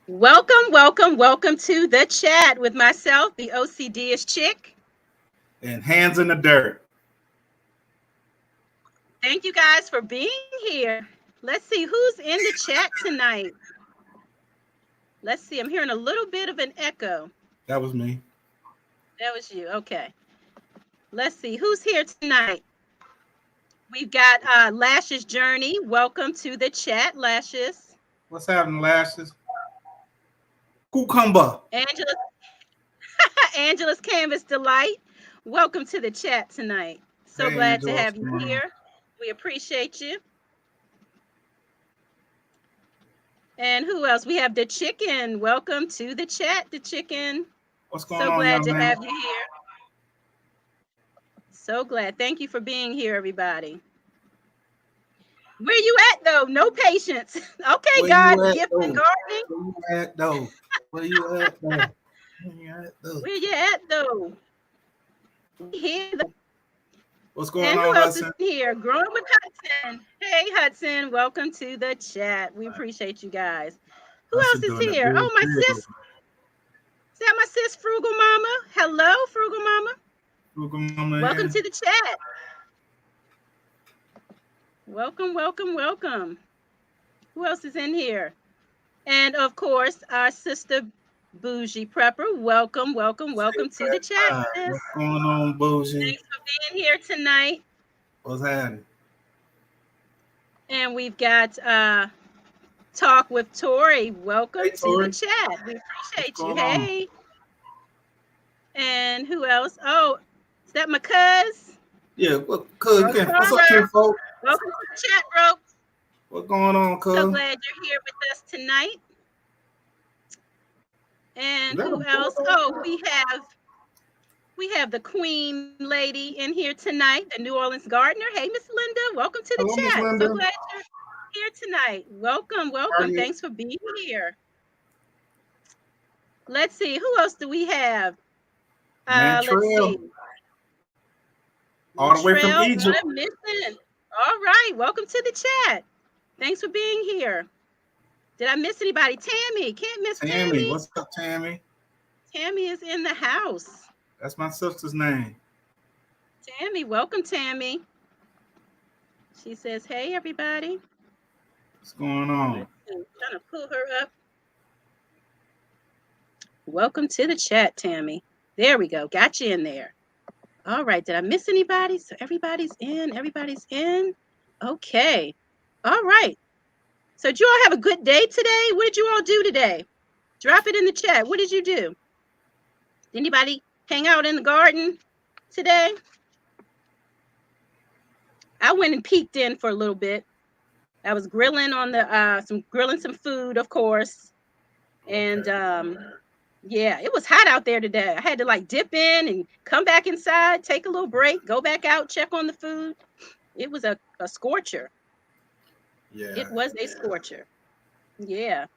Welcome to the chat with myself, the OCD-ish chick. And hands in the dirt. Thank you guys for being here. Let's see who's in the chat tonight. Let's see, I'm hearing a little bit of an echo. That was me. That was you, okay. Let's see, who's here tonight? We've got Lashes Journey. Welcome to the chat, Lashes. What's happening, Lashes? Cucumber. Angela's Canvas Delight. Welcome to the chat tonight. So hey, glad Angela, to have you here. We appreciate you. And who else? We have the chicken. Welcome to the chat, the chicken. What's going on? So glad to have you here. So glad. Thank you for being here, everybody. Where you at, though? No patience. Okay, Where God, gift and gardening. Where you at, though? Where you at, though? Where you at, though? Here, though. What's going and on, who else Hudson? is here? Growing with Hudson. Hey, Hudson. Welcome to the chat. We appreciate you guys. Who Hudson else is here? Oh, my sis. Is that my sis, Frugal Mama? Hello, Frugal Mama. Frugal Mama. Welcome to the chat. Welcome. Who else is in here? And, of course, our sister Bougie Prepper. Welcome to the chat. What's going on, Bougie? Thanks for being here tonight. What's happening? And we've got Talk with Tori. Welcome to the chat. We appreciate you. Hey. And who else? Oh, is that my cuz? Yeah, cuz. What's up, Kim folk? Welcome to the chat, bro. What's going on, cuz? So glad you're here with us tonight. And who else? Oh, we have the Queen Lady in here tonight, the New Orleans Gardener. Hey, Miss Linda, welcome to the chat. So glad you're here tonight. Welcome. Thanks for being here. Let's see, who else do we have? Let's see. All the way from Egypt. All right, welcome to the chat. Thanks for being here. Did I miss anybody? Tammy, can't miss Tammy. What's up, Tammy? Tammy is in the house. That's my sister's name. Tammy, welcome, Tammy. She says, hey, everybody. What's going on? I'm trying to pull her up. Welcome to the chat, Tammy. There we go. Got you in there. All right. Did I miss anybody? So everybody's in. Okay. All right. So did you all have a good day today? What did you all do today? Drop it in the chat. What did you do? Did anybody hang out in the garden today? I went and peeked in for a little bit. I was grilling on the some food, of course. And yeah, it was hot out there today. I had to like dip in and come back inside, take a little break, go back out, check on the food. It was a scorcher. Yeah. It was a scorcher. Yeah.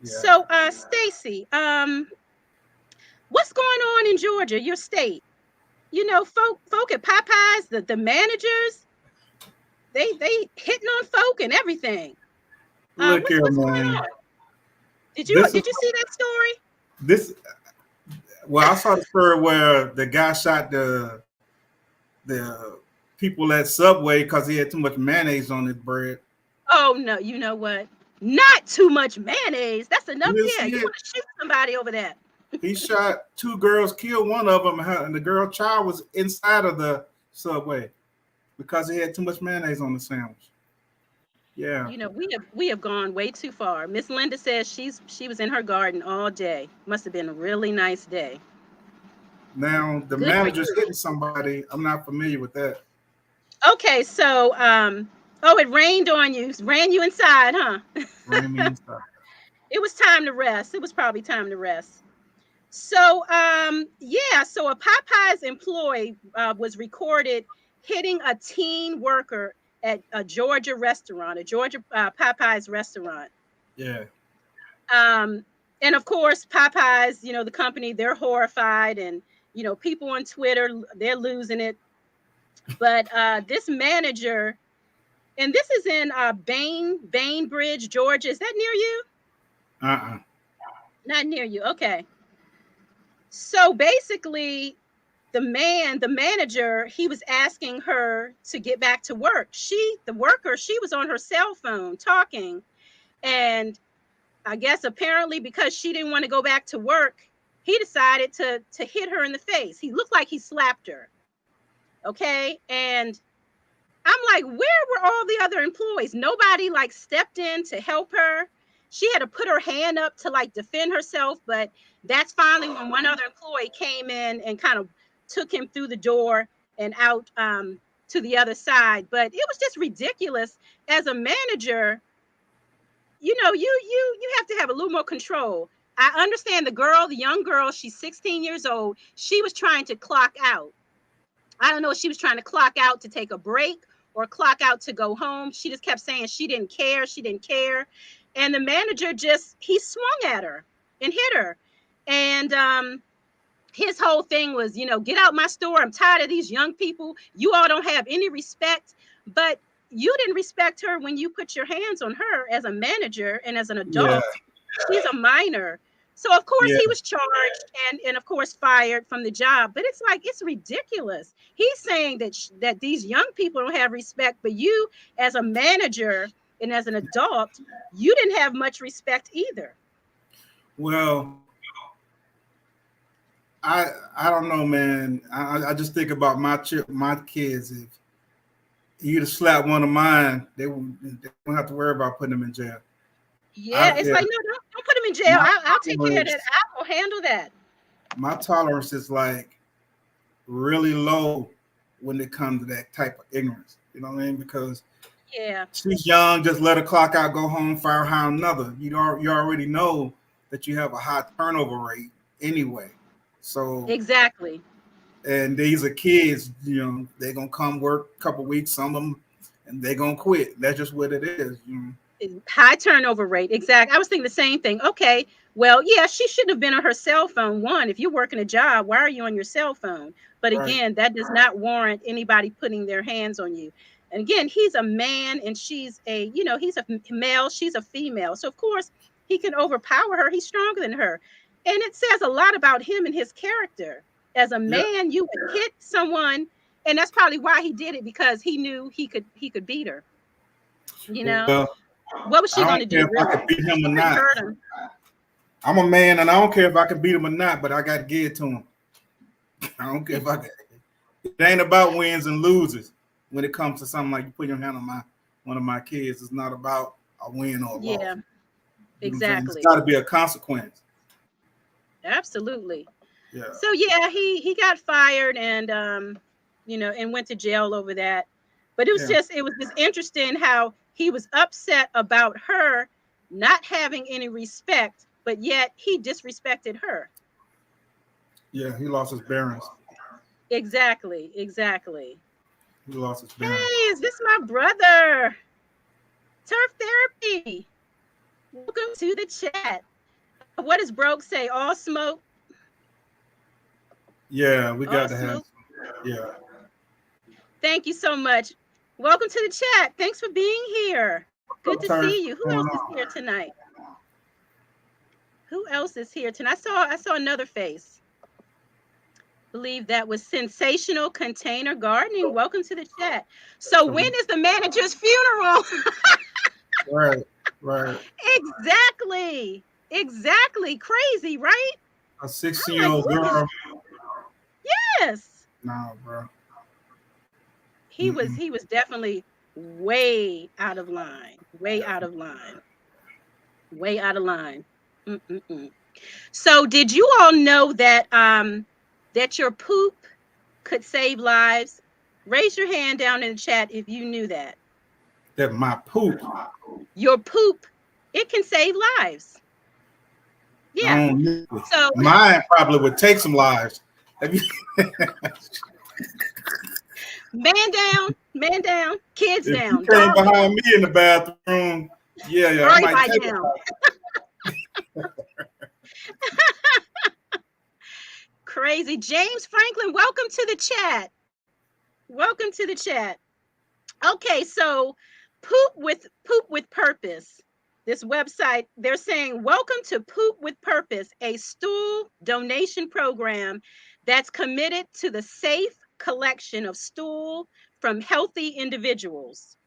So Stacy, what's going on in Georgia, your state? You know, folk at Popeyes, the managers, they hitting on folk and everything. Look here, what's man. Going on? Did you see that story? Well, I saw the story where the guy shot the people at Subway because he had too much mayonnaise on his bread. Oh no, you know what? Not too much mayonnaise. That's enough. Yeah, you want to shoot somebody over that. He shot two girls, killed one of them, and the girl child was inside of the Subway because he had too much mayonnaise on the sandwich. Yeah. You know, we have gone way too far. Miss Linda says she was in her garden all day. Must have been a really nice day. Now the manager's hitting somebody. I'm not familiar with that. Okay, so it rained on you. Ran you inside, huh? Ran me inside. It was time to rest. It was probably time to rest. So so a Popeyes employee was recorded hitting a teen worker at a Georgia restaurant, a Georgia Popeyes restaurant. Yeah. And of course, Popeyes, you know, the company, they're horrified, and you know, people on Twitter, they're losing it. But this manager, and this is in Bainbridge, Georgia. Is that near you? Uh-uh. Not near you. Okay. So basically, the manager, he was asking her to get back to work. The worker, she was on her cell phone talking, and I guess apparently because she didn't want to go back to work, he decided to hit her in the face. He looked like he slapped her. Okay? And I'm like, where were all the other employees? Nobody like stepped in to help her. She had to put her hand up to like defend herself, but that's finally when one other employee came in and kind of took him through the door and out to the other side. But it was just ridiculous. As a manager, you have to have a little more control. I understand the young girl, she's 16 years old. She was trying to clock out. I don't know if she was trying to clock out to take a break or clock out to go home. She just kept saying she didn't care. She didn't care. And the manager he swung at her and hit her. And his whole thing was, get out my store. I'm tired of these young people. You all don't have any respect. But you didn't respect her when you put your hands on her as a manager and as an Yeah, adult. She's a minor. So of course yeah. he was charged and of course fired from the job. But it's like it's ridiculous. He's saying that these young people don't have respect, but you as a manager and as an adult, you didn't have much respect either. Well, I don't know, man. I just think about my kids. If you'd have slapped one of mine, they won't have to worry about putting them in jail. Yeah, it's Yeah, like no, don't put him in jail. my I'll take care of that. tolerance, I will handle that. my tolerance is like really low when it comes to that type of ignorance. You know what I mean? Because Yeah, she's young, just let her clock out, go home, fire hire another. You already know that you have a high turnover rate anyway. So, exactly. and these are kids, they're gonna come work a couple weeks, some of them, and they're gonna quit. That's just what it is. High turnover rate. Exactly. I was thinking the same thing. Okay. Well, yeah, she shouldn't have been on her cell phone. One, if you're working a job, why are you on your cell phone? But Right. again, that does not warrant anybody putting their hands on you. And again, he's a man and he's a male, she's a female. So of course he can overpower her. He's stronger than her. And it says a lot about him and his character. As a Yeah. man, you would hit someone, and that's probably why he did it, because he knew he could beat her. You know, Well, what was she I going don't to care do, if I can really? beat him She or couldn't not. hurt him. I'm a man, and I don't care if I can beat him or not. But I got to give it to him. I don't care if I can. It ain't about wins and loses when it comes to something like you put your hand on one of my kids. It's not about a win or a loss. Yeah, You know what I'm saying? It's exactly. got to be a consequence. Absolutely. Yeah. So yeah, he got fired and and went to jail over that. But Yeah. it was just interesting how he was upset about her not having any respect, but yet he disrespected her. Yeah. He lost his bearings. Exactly, exactly. He lost his Hey, bearings. is this my brother? Turf Therapy. Welcome to the chat. What does Broke say? All smoke, Yeah. We all got to have. smoke. Yeah. Thank you so much. Welcome to the chat. Thanks for being here. Good to Turf, see you. Who what's else going is on? here tonight? Who else is here tonight? I saw another face. Believe that was Sensational Container Gardening. Welcome to the chat. So when is the manager's funeral? Right. Right. Exactly. Exactly. Crazy, right? A I'm like, 16-year-old what is girl. this? No, bro. He was Mm-mm. he was definitely way out of line. Way out of line. Way out of line. Mm-mm-mm. So did you all know that your poop could save lives? Raise your hand down in the chat if you knew that. That my poop. Your poop, it can save lives. I Yeah. don't know. So Mine probably would take some lives. Have you man down, kids If you down, came dog behind down, me in the bathroom, yeah, I might everybody take down. it. Crazy. James Franklin, welcome to the chat. Welcome to the chat. Okay, so poop with purpose. This website, they're saying, welcome to Poop with Purpose, a stool donation program that's committed to the safe collection of stool from healthy individuals.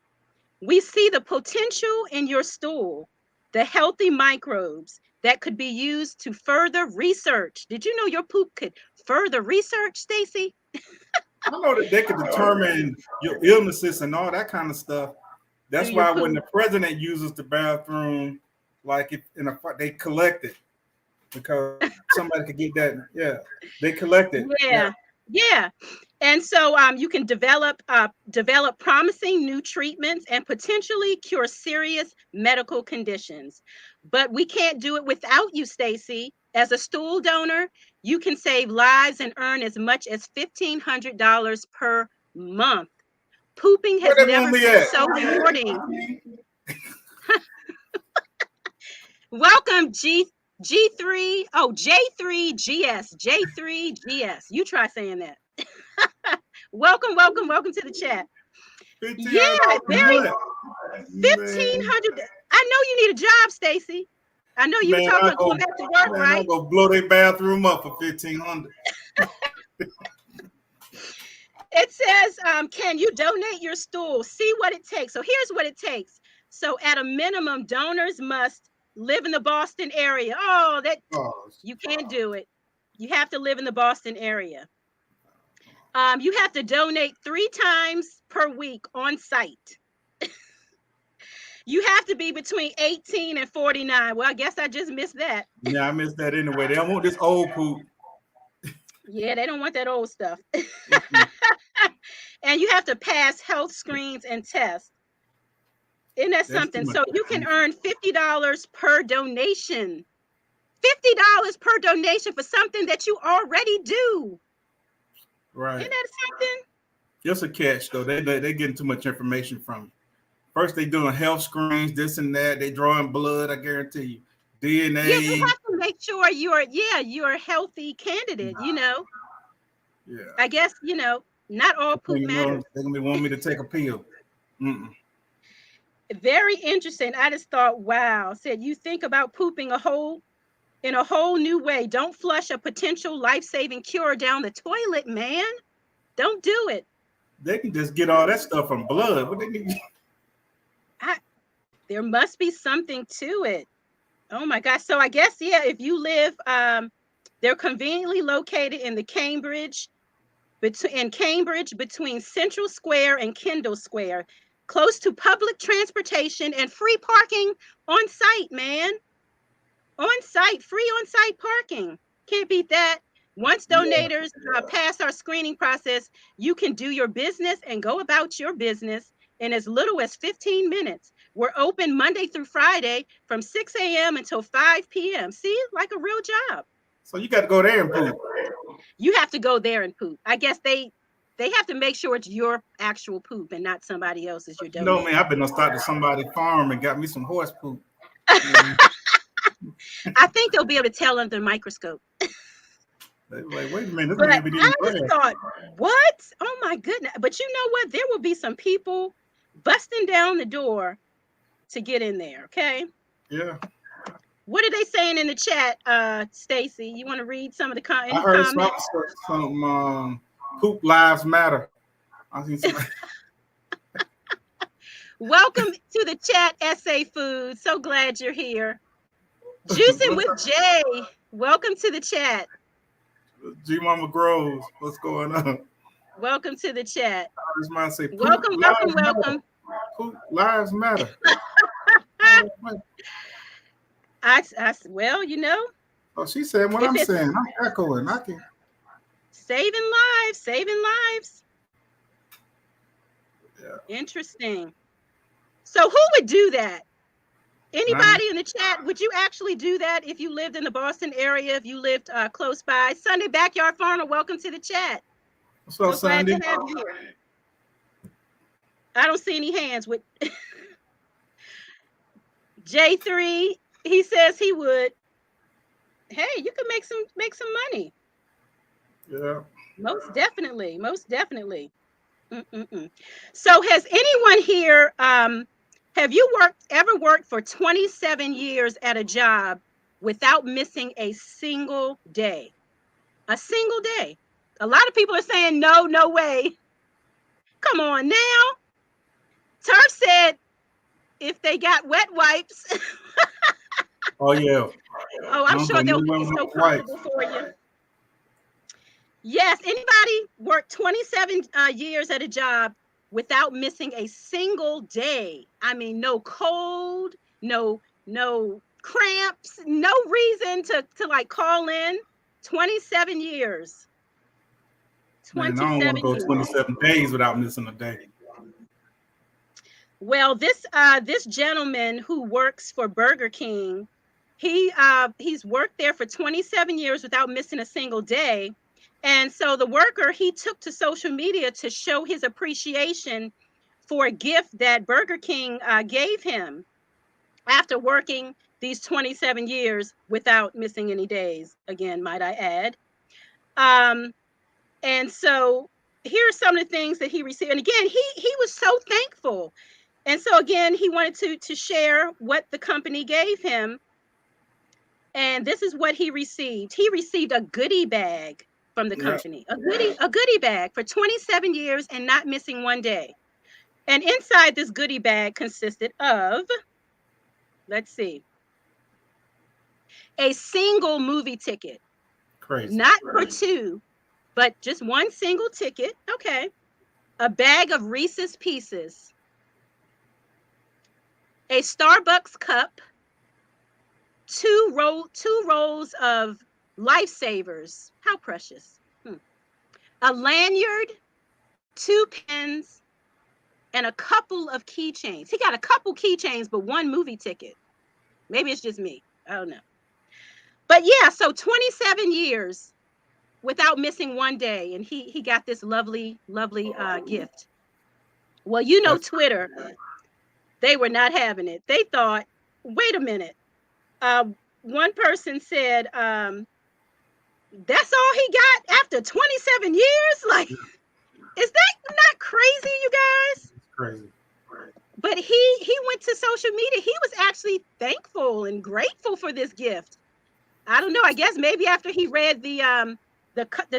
We see the potential in your stool, the healthy microbes that could be used to further research. Did you know your poop could further research, Stacy? I know that they could determine your illnesses and all that kind of stuff. Through That's your why when poop. the president uses the bathroom, like if they collect it because somebody could get that. Yeah, they collect it. Yeah. Yeah, yeah. And so you can develop promising new treatments and potentially cure serious medical conditions. But we can't do it without you, Stacy. As a stool donor, you can save lives and earn as much as $1,500 per month. Pooping Where has that never normally been at? so rewarding. Welcome, G3. Oh, J3GS. J3GS. You try saying that. Welcome to the chat. Yeah, $1,500 a very month. Man, 1,500. I know you need a job, Stacy. I know you were man, talking about going back to work, I right? go blow their bathroom up for 1,500. It says, can you donate your stool? See what it takes. So here's what it takes. So at a minimum, donors must live in the Boston area. Oh, that Oh, you can't do it. You have to live in the Boston area. You have to donate 3 times per week on site. You have to be between 18 and 49. Well, I guess I just missed that. yeah, I missed that anyway. They don't want this old poop. Yeah, they don't want that old stuff. Mm-mm. And you have to pass health screens and tests. Isn't that That's too something? much So you can information. earn $50 per donation. $50 per donation for something that you already do. Isn't Right. that something? Just a catch though. They getting too much information from you. First they doing health screens, this and that. They drawing blood. I guarantee you, Yeah, they DNA. have to make sure you're a healthy candidate, you know. Yeah. I guess, not all poop matters. They're gonna be wanting me to take a pill. Mm-mm. Very interesting. I just thought, wow. Said you think about pooping in a whole new way. Don't flush a potential life-saving cure down the toilet, man. Don't do it. They can just get all that stuff from blood. What they need? I, there must be something to it. Oh my gosh. So I guess, yeah, if you live, they're conveniently located in Cambridge between Central Square and Kendall Square, close to public transportation and free parking on site, man. On site, free on site parking. Can't beat that. Once Yeah. donators pass our screening process, you can do your business and go about your business in as little as 15 minutes. We're open Monday through Friday from 6 a.m. until 5 p.m. See, like a real job. So you got to go there and poop. You have to go there and poop. I guess they have to make sure it's your actual poop and not somebody else's you're You know me, donating. I've been to start to somebody's farm and got me some horse poop. Mm. I think they'll be able to tell under the microscope. They were like, wait a minute, this But man be I eating just grass. thought, what? Oh my goodness. But you know what? There will be some people busting down the door to get in there. Okay. Yeah. What are they saying in the chat, Stacy? You want to read some of the I any heard comments? some poop lives matter. I seen somebody. Welcome to the chat, SA Food. So glad you're here. Juicing What's with up, Jay. Welcome to the chat. G Mama Grows? What's going on? Welcome to the chat. This man say poop Welcome, welcome, lives matter. welcome. Poop lives matter. Well, Oh, she said what if I'm it's saying. I'm echoing. I can. saving lives. Yeah. Interesting. So who would do that? Nah. Anybody in the chat, would you actually do that if you lived in the Boston area, if you lived close by? Sunday Backyard Farmer, welcome to the chat. What's up, So glad to Sandy? have you here. I don't see any hands with J3. He says he would. Hey, you could make some money. Yeah. Most definitely. Most definitely. Mm-mm-mm. So has anyone here, have you ever worked for 27 years at a job without missing a single day? A single day. A lot of people are saying no, no way. Come on now. Turf said if they got wet wipes. Oh yeah, Oh, I I'm don't go sure they'll nowhere make it with so no wipes. comfortable for you. Yes, anybody worked 27 years at a job without missing a single day? I mean, no cold, no cramps, no reason to like call in. 27 years. Man, I don't want to 27 go years. 27 days without missing a day. Well, this gentleman who works for Burger King, he's worked there for 27 years without missing a single day. And so the worker, he took to social media to show his appreciation for a gift that Burger King gave him after working these 27 years without missing any days. Again, might I add. Um, and so here are some of the things that he received. And again, he was so thankful. And so again, he wanted to share what the company gave him. And this is what he received. He received a goodie bag from the Yeah, company. A goodie bag for 27 years and not missing one day. And inside this goodie bag consisted of, let's see, a single movie ticket, crazy. not for two, but just one single ticket. Okay. A bag of Reese's Pieces, a Starbucks cup, two rolls of lifesavers. How precious. A lanyard, two pens, and a couple of keychains. He got a couple keychains, but one movie ticket. Maybe it's just me. I don't know. But yeah, so 27 years without missing one day, and he got this lovely, lovely gift. Well, you know, That's Twitter, they were not having it. They thought, wait a minute. Uh, One person said, that's all he got after 27 years? Like, is that not crazy, you guys? crazy. But he went to social media. He was actually thankful and grateful for this gift. I don't know. I guess maybe after he read the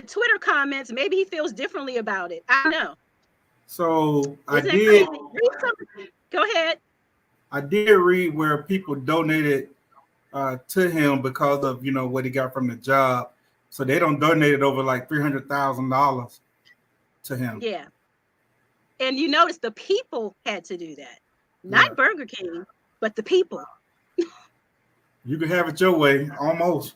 Twitter comments, maybe he feels differently about it. I don't know. So Isn't it crazy? Read something. Go ahead. I did read where people donated to him because of what he got from the job. So they don't donate it over like $300,000 to him. Yeah. And you notice the people had to do that. Yeah, Not Burger King, but the people. you can have it your way, almost.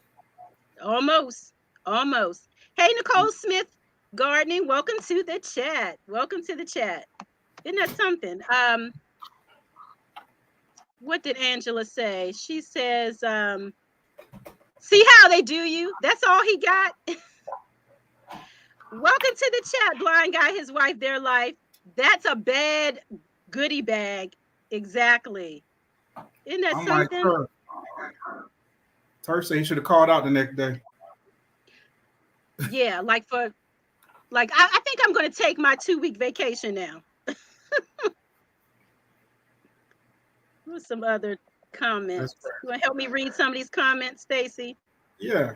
Almost. Almost. Hey, Nicole Smith Gardening, welcome to the chat. Welcome to the chat. Isn't that something? What did Angela say? She says, see how they do you? That's all he got. Welcome to the chat, blind guy, his wife, their life. That's a bad goodie bag. Exactly. Isn't that I'm like, something? Turk said he should have called out the next day. Yeah, I think I'm gonna take my 2-week vacation now. What's some other comments? You want to help me read some of these comments, Stacy? Yeah,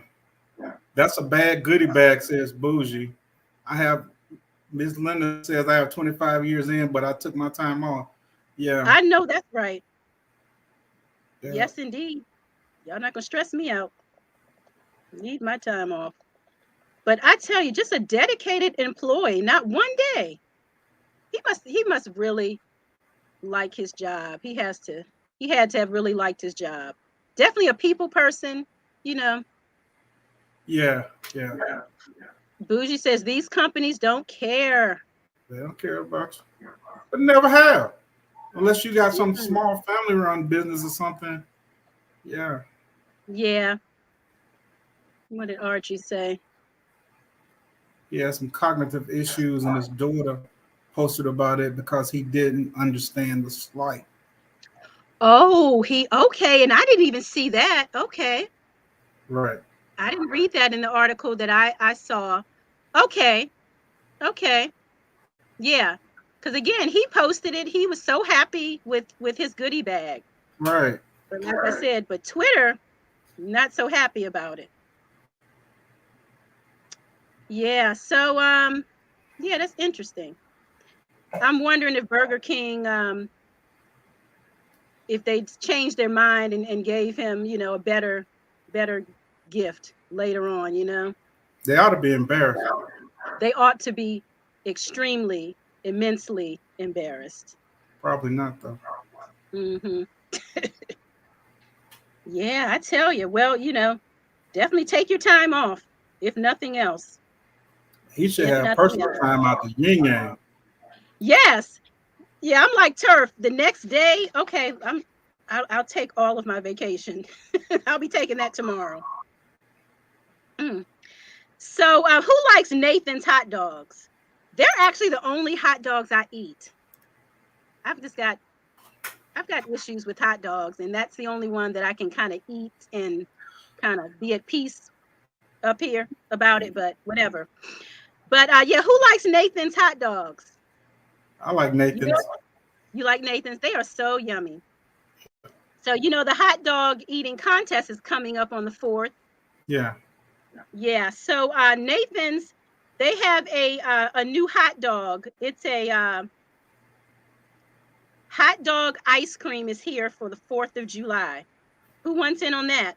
that's a bad goodie bag, says Bougie. I have, Miss Linda says I have 25 years in, but I took my time off. Yeah. I know that's right. Yeah. Yes, indeed. Y'all not gonna stress me out. Need my time off. But I tell you, just a dedicated employee, not one day. He must really like his job. He had to have really liked his job. Definitely a people person, you know. Yeah. Bougie says these companies don't care. They don't care about you. But never have. Unless you got some small family run business or something. Yeah. Yeah. What did Archie say? He had some cognitive issues, and his daughter posted about it because he didn't understand the slight. Oh, okay, and I didn't even see that. Okay. Right. I didn't read that in the article that I saw. Okay. Yeah. Because again, he posted it. He was so happy with his goodie bag. Right. But like I said, but Twitter, not so happy about it. Yeah. So yeah, that's interesting. I'm wondering if Burger King if they changed their mind and gave him, a better gift later on, They ought to be embarrassed. they ought to be extremely, immensely embarrassed. Probably not though. Hmm. Yeah, I tell you. Well, definitely take your time off, if nothing else. He should If have nothing personal else. time out the yin yang. Yes. Yeah, I'm like Turf. The next day, okay, I'll take all of my vacation. I'll be taking that tomorrow. Mm. So, who likes Nathan's hot dogs? They're actually the only hot dogs I eat. I've just got I've got issues with hot dogs, and that's the only one that I can kind of eat and kind of be at peace up here about it. But whatever. But yeah, who likes Nathan's hot dogs? I like You know, Nathan's. you like Nathan's? They are so yummy. So the hot dog eating contest is coming up on the 4th. Yeah. Yeah. So Nathan's, they have a new hot dog. It's a hot dog ice cream is here for the 4th of July. Who wants in on that?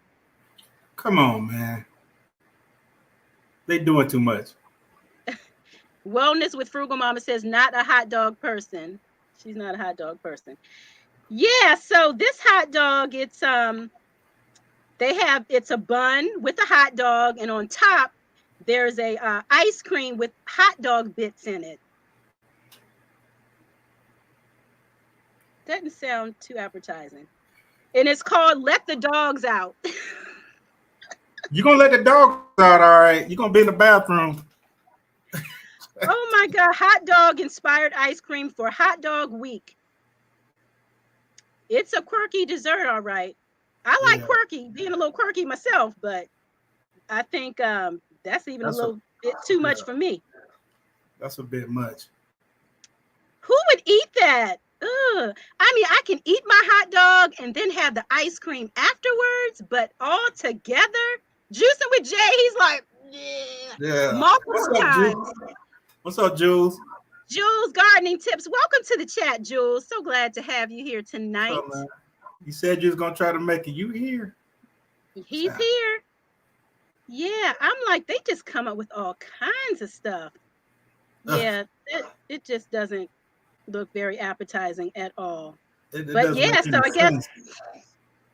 Come on, man. They doing too much. Wellness with Frugal Mama says not a hot dog person. She's not a hot dog person. Yeah, so this hot dog, it's it's a bun with a hot dog, and on top there's a ice cream with hot dog bits in it. Doesn't sound too appetizing. And it's called Let the Dogs Out. You gonna let the dogs out, all right? You gonna be in the bathroom. Oh my God, hot dog inspired ice cream for Hot Dog Week. It's a quirky dessert, all right. I like Yeah, quirky, being a little quirky myself, but I think that's even a that's a little bit too yeah, much for me. that's a bit much. Who would eat that? Ugh. I mean, I can eat my hot dog and then have the ice cream afterwards, but all together, juicing with Jay, he's like, yeah, Yeah. What's multiple up, Jules? times. What's up, Jules? Jules Gardening Tips, welcome to the chat, Jules. So glad to have you here What's tonight. up, man? You said you was gonna try to make it. You here? He's here. Yeah, I'm like, they just come up with all kinds of stuff. Yeah, it just doesn't look very appetizing at all. It But doesn't yeah, make so any I guess sense.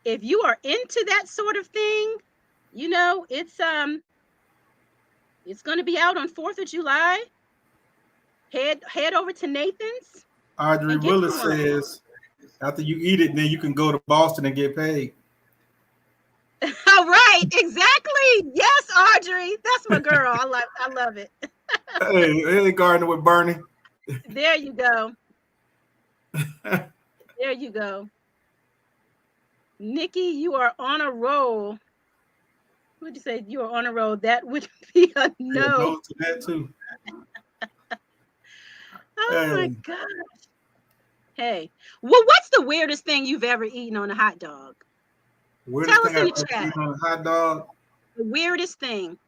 if you are into that sort of thing, it's going to be out on 4th of July. Head over to Nathan's Audrey and get you Willis one. says after you eat it, then you can go to Boston and get paid. All right, exactly. Yes, Audrey, that's my girl. I love it. Hey, gardening with Bernie. There you go. There you go. Nikki, you are on a roll. Would you say you are on a roll? That would be a no. No to that too. Oh my Hey, gosh. Hey, well, what's the weirdest thing you've ever eaten on a hot dog? weirdest Tell thing us in I've the ever chat. eaten on a hot dog. The weirdest thing.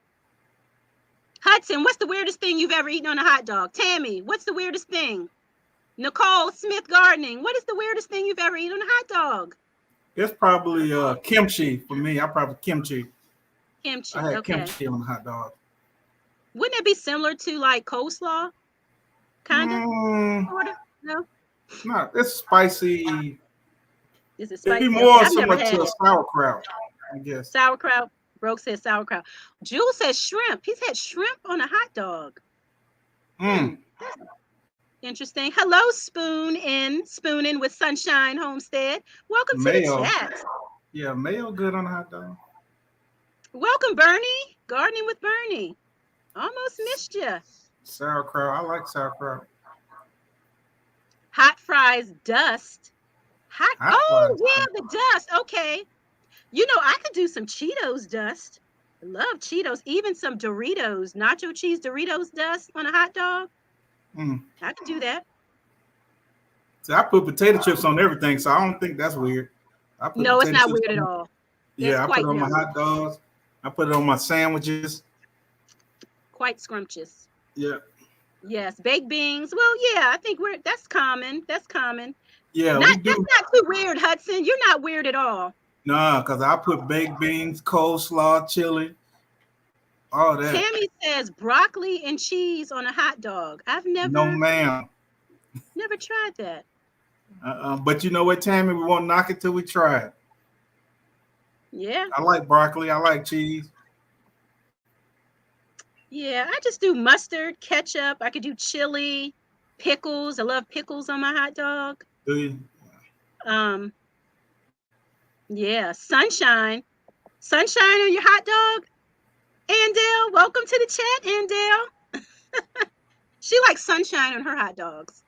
Hudson, what's the weirdest thing you've ever eaten on a hot dog? Tammy, what's the weirdest thing? Nicole Smith Gardening, what is the weirdest thing you've ever eaten on a hot dog? It's probably kimchi for me. I probably kimchi. Kimchi, I had okay. kimchi on a hot dog. Wouldn't it be similar to like coleslaw? Kind of? Sort of? No? No, it's spicy. Is it It'd spicy? be Okay, more I've never similar had to a it. sauerkraut, I guess. Sauerkraut. Broke says sauerkraut. Jules says shrimp. He's had shrimp on a hot dog. Mm. That's interesting. Hello, Spoonin with Sunshine Homestead. Welcome to the Mayo. chat. Yeah, mayo good on a hot dog. Welcome, Bernie. Gardening with Bernie. Almost missed you. Sauerkraut. I like sauerkraut. Hot fries dust. Hot Oh, fries. yeah, the dust. Okay. I could do some Cheetos dust. I love Cheetos. Even some Doritos, nacho cheese Doritos dust on a hot dog. Mm. I can do that. See, I put potato chips on everything, so I don't think that's weird. I put No, it's potato not chips weird at on. all. It's Yeah, I put it quite on my yummy, hot dogs. I put it on my sandwiches. quite scrumptious. Yeah, Yes, baked beans. Well, yeah, I think that's common. That's common. yeah, Not we that's do. not too weird, Hudson. You're not weird at all. Nah, cause I put baked beans, coleslaw, chili, all that. Tammy says broccoli and cheese on a hot dog. I've No, never ma'am. never tried that. But you know what, Tammy? We won't knock it till we try it. Yeah. I like broccoli. I like cheese. Yeah, I just do mustard, ketchup. I could do chili, pickles. I love pickles on my hot dog. Do you? Um, yeah, sunshine. Sunshine on your hot dog. Andale, welcome to the chat, Andale. She likes sunshine on her hot dogs.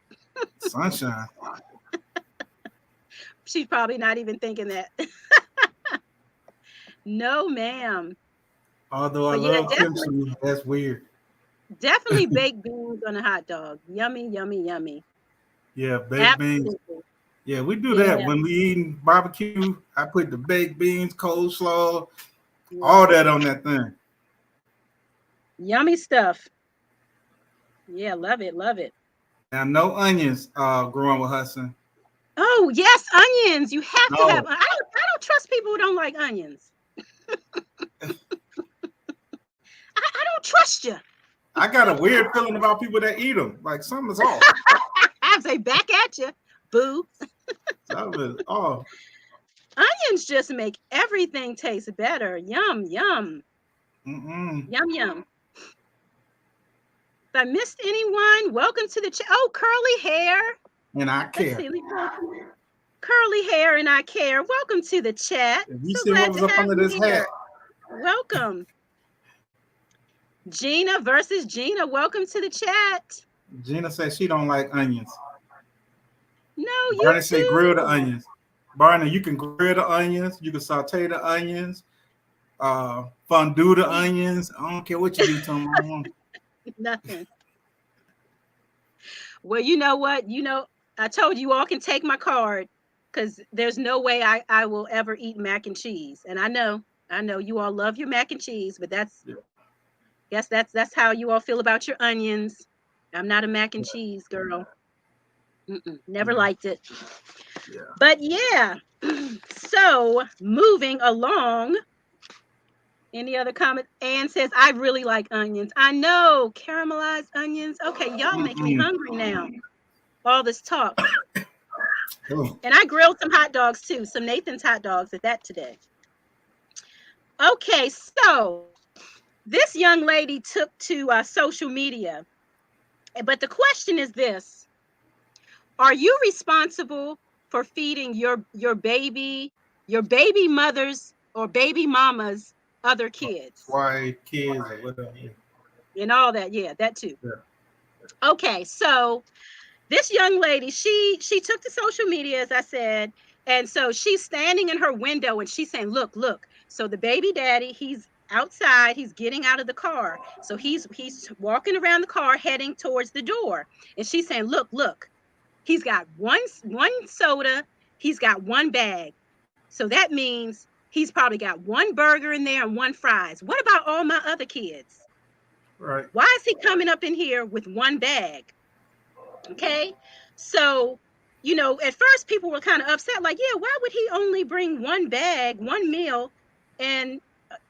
Sunshine. She's probably not even thinking that. No, ma'am. Although I But yeah, love kimchi, that's weird. definitely baked beans on a hot dog. Yummy, yummy, yummy. Yeah, baked beans. Absolutely. Yeah, we do that Yeah, when we eating barbecue. I put the baked beans, coleslaw, yeah. all that on that thing. Yummy stuff. Yeah, love it, love it. Now, no onions. Growing with Hudson. Oh, yes, onions. You have to have. No, I don't trust people who don't like onions. I don't trust you. I got a weird feeling about people that eat them. Like something's off. I say back at you, boo. Something is off. Onions just make everything taste better. Yum, yum, Mm-mm. yum, yum. If I missed anyone, welcome to the chat. Oh, curly hair. And I Let's care. see. Curly hair and I care. Welcome to the chat. If you So see what glad was to up have under you this here. hat, Welcome. Gina versus Gina. Welcome to the chat. Gina said she don't like onions. No, you Barney said grill the too. onions. Barney, you can grill the onions. You can saute the onions. Fondue the onions. I don't care what you do to them. Nothing. Well, you know what? I told you all can take my card because there's no way I will ever eat mac and cheese. And I know you all love your mac and cheese, but Yeah. that's how you all feel about your onions. I'm not a mac and cheese girl. Never Yeah. liked it. Yeah. But yeah. So moving along. Any other comments? Anne says, I really like onions. I know, caramelized onions. Okay, y'all making me hungry now. All this talk. Oh. And I grilled some hot dogs too, some Nathan's hot dogs at that today. Okay, so this young lady took to social media. But the question is this: are you responsible for feeding your baby mother's or baby mama's other kids? Why kids or whatever. And all that, yeah, that too. Yeah. Okay, so this young lady, she took to social media, as I said, and so she's standing in her window and she's saying, look. So the baby daddy, he's outside, he's getting out of the car. So he's walking around the car heading towards the door. And she's saying, look, he's got one soda, he's got one bag. So that means he's probably got one burger in there and one fries. What about all my other kids? Right. Why is he coming up in here with one bag? Okay. So, at first people were kind of upset, like, yeah, why would he only bring one bag, one meal, and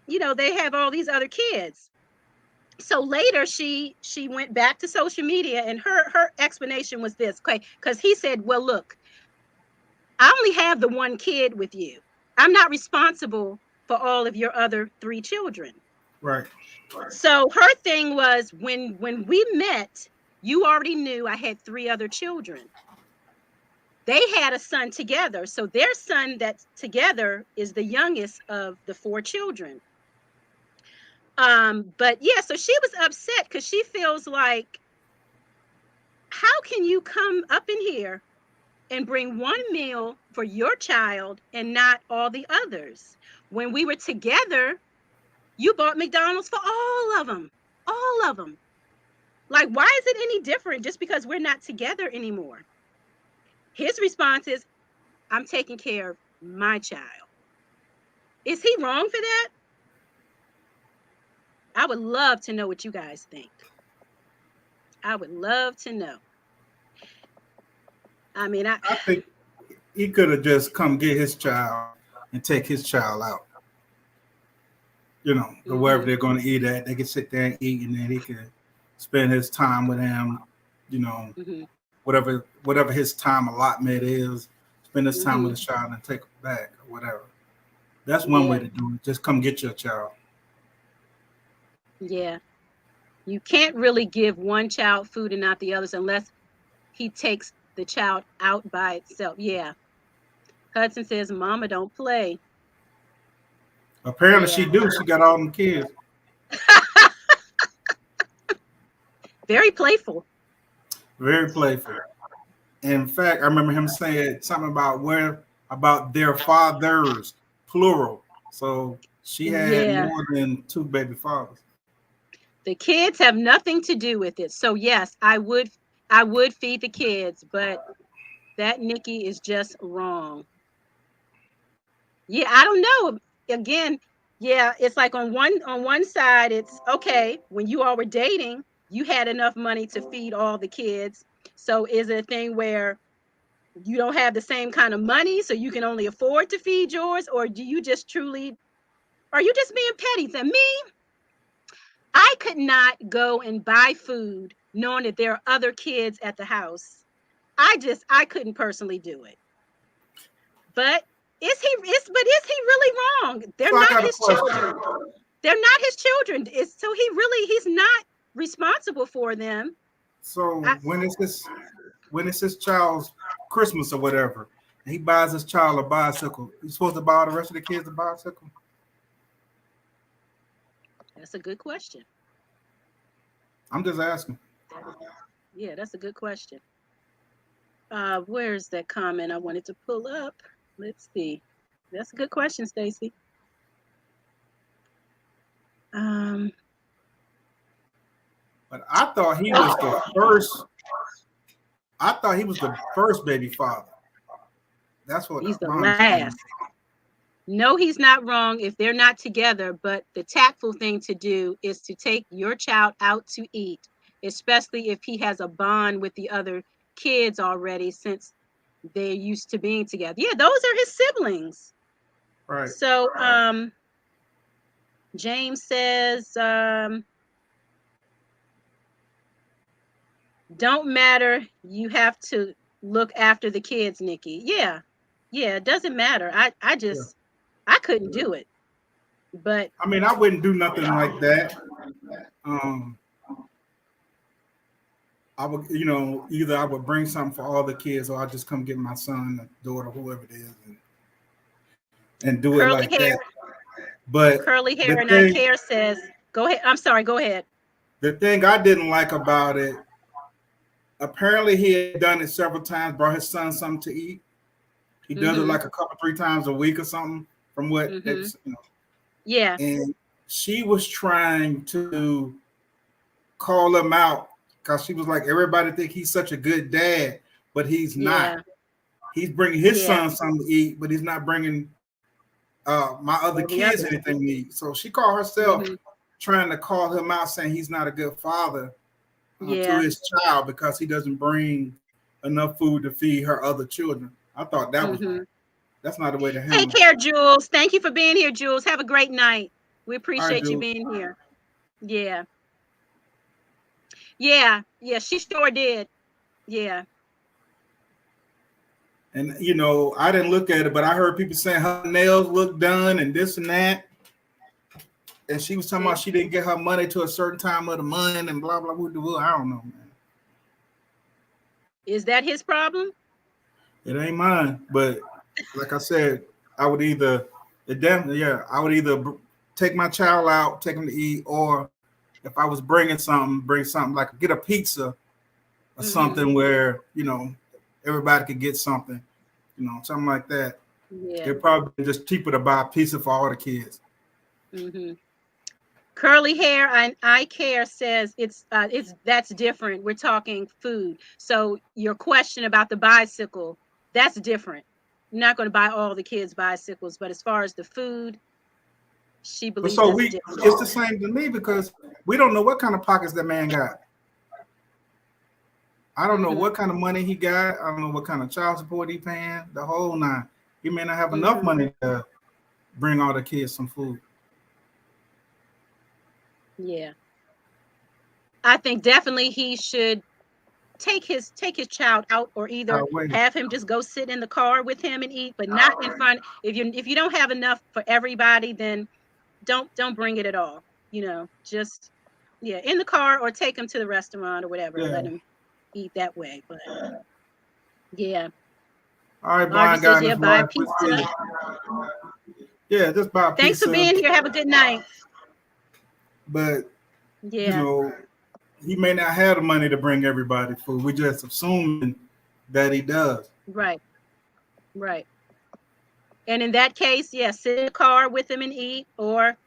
they have all these other kids. So later she went back to social media and her explanation was this, okay, because he said, well, look, I only have the one kid with you. I'm not responsible for all of your other 3 children. Right. So her thing was, when we met, you already knew I had 3 other children. They had a son together. So their son that's together is the youngest of the 4 children. But yeah, so she was upset because she feels like, how can you come up in here and bring one meal for your child and not all the others? When we were together, you bought McDonald's for all of them. All of them. Like, why is it any different just because we're not together anymore? His response is, I'm taking care of my child. Is he wrong for that? I would love to know what you guys think. I would love to know. I mean, I think he could have just come get his child and take his child out. To wherever mhm, they're going to eat at. They could sit there and eat, and then he could spend his time with him. You know, mhm, whatever his time allotment is, spend his time with mhm. his child and take him back or whatever. That's one way Yeah, to do it. Just come get your child. yeah. You can't really give one child food and not the others unless he takes the child out by itself. Yeah. Hudson says, Mama don't play. Apparently, she Yeah. do. She got all them kids. Very playful. Very playful. In fact, I remember him saying something about their fathers, plural. So she had Yeah. more than two baby fathers. The kids have nothing to do with it. So yes, I would feed the kids, but that Nikki is just wrong. Yeah, I don't know. Again, yeah, it's like on one side, it's okay. When you all were dating, you had enough money to feed all the kids. So is it a thing where you don't have the same kind of money, so you can only afford to feed yours, or do you just truly are you just being petty? To me, I could not go and buy food knowing that there are other kids at the house. I couldn't personally do it. But is he really wrong? They're So I not got a his question. children. They're not his children. So he's not responsible for them. So I, when it's his child's Christmas or whatever, and he buys his child a bicycle, he's supposed to buy the rest of the kids a bicycle? that's a good question. I'm just asking. That, yeah, that's a good question. Where's that comment I wanted to pull up? Let's see. That's a good question, Stacy. Um, But I thought he was the first. I thought he was the first baby father. That's what he's the my last. understanding. No, he's not wrong if they're not together, but the tactful thing to do is to take your child out to eat, especially if he has a bond with the other kids already since they're used to being together. Yeah, those are his siblings. Right. So James says, don't matter. You have to look after the kids, Nikki. Yeah. Yeah, it doesn't matter. I Yeah. just I couldn't do it. But I mean, I wouldn't do nothing like that. Um, I would, either I would bring something for all the kids, or I just come get my son, daughter, whoever it is, and do it curly like hair, that. But curly the hair and I thing, care says, go ahead. I'm sorry, go ahead. the thing I didn't like about it, apparently he had done it several times, brought his son something to eat. He does it Mhm. like a couple, 3 times a week or something, from what Mhm. it's, Yeah. and she was trying to call him out because she was like, everybody think he's such a good dad, but he's not. Yeah. He's bringing his Yeah. son something to eat, but he's not bringing my other All the kids others. anything to eat. So she called herself Mhm. trying to call him out, saying he's not a good father to Yeah. his child because he doesn't bring enough food to feed her other children. I thought that was wrong. Mhm. That's not the way to Take handle it. care, Jules. Thank you for being here, Jules. Have a great night. We All right, appreciate you dude. being here. Yeah. Yeah. Yeah, she sure did. Yeah. And I didn't look at it, but I heard people saying her nails look done and this and that. And she was talking See? about she didn't get her money to a certain time of the month and blah blah blah. I don't know, man. Is that his problem? It ain't mine. But like I said, I would either I would either take my child out, take him to eat, or if I was bringing something, bring something like get a pizza or Mhm. something where everybody could get something, something like that. Yeah. It'd probably be just cheaper to buy a pizza for all the kids. Mhm. Curly hair and eye care says it's that's different. We're talking food. So your question about the bicycle, that's different. I'm not going to buy all the kids bicycles, but as far as the food, she But believes so that's different. it's the same to me because we don't know what kind of pockets that man got. I don't know what kind of money he got. I don't know what kind of child support he paying. The whole nine. He may not have enough money to bring all the kids some food. Yeah. I think definitely he should take his child out, or either have him just go sit in the car with him and eat, but not in front. If you don't have enough for everybody, then don't bring it at all. You know, just in the car, or take him to the restaurant or whatever. Let him eat that way. But yeah. All right, Brian says, got his buy a wife. pizza. Yeah, just buy a pizza. Thanks for being here. Have a good night. But you know, he may not have the money to bring everybody food. We just assuming that he does. Right. Right. And in that case, sit in the car with him and eat, or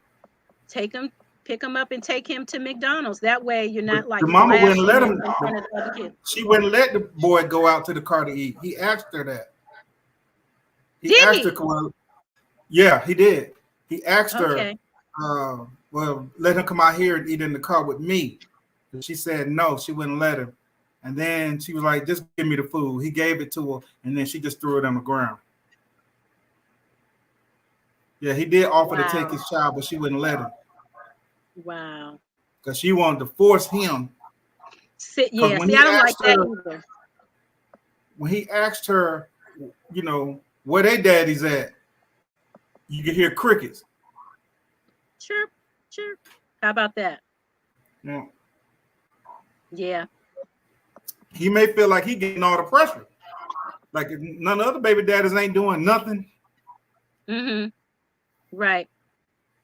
pick him up and take him to McDonald's. That way you're not like the mama wouldn't let him. In front of the other kids. She wouldn't let the boy go out to the car to eat. He asked her that. Did he? Yeah, he did. He asked her, well, let him come out here and eat in the car with me. And she said no, she wouldn't let him. And then she was like, just give me the food. He gave it to her, and then she just threw it on the ground. Yeah, he did offer to take his child, but she wouldn't let him. Wow. Because she wanted to force him. I don't like that either. When he asked her, you know, where they daddy's at, you could hear crickets. Sure. How about that? Yeah. Yeah. He may feel like he getting all the pressure. Like none of the other baby daddies ain't doing nothing. Right.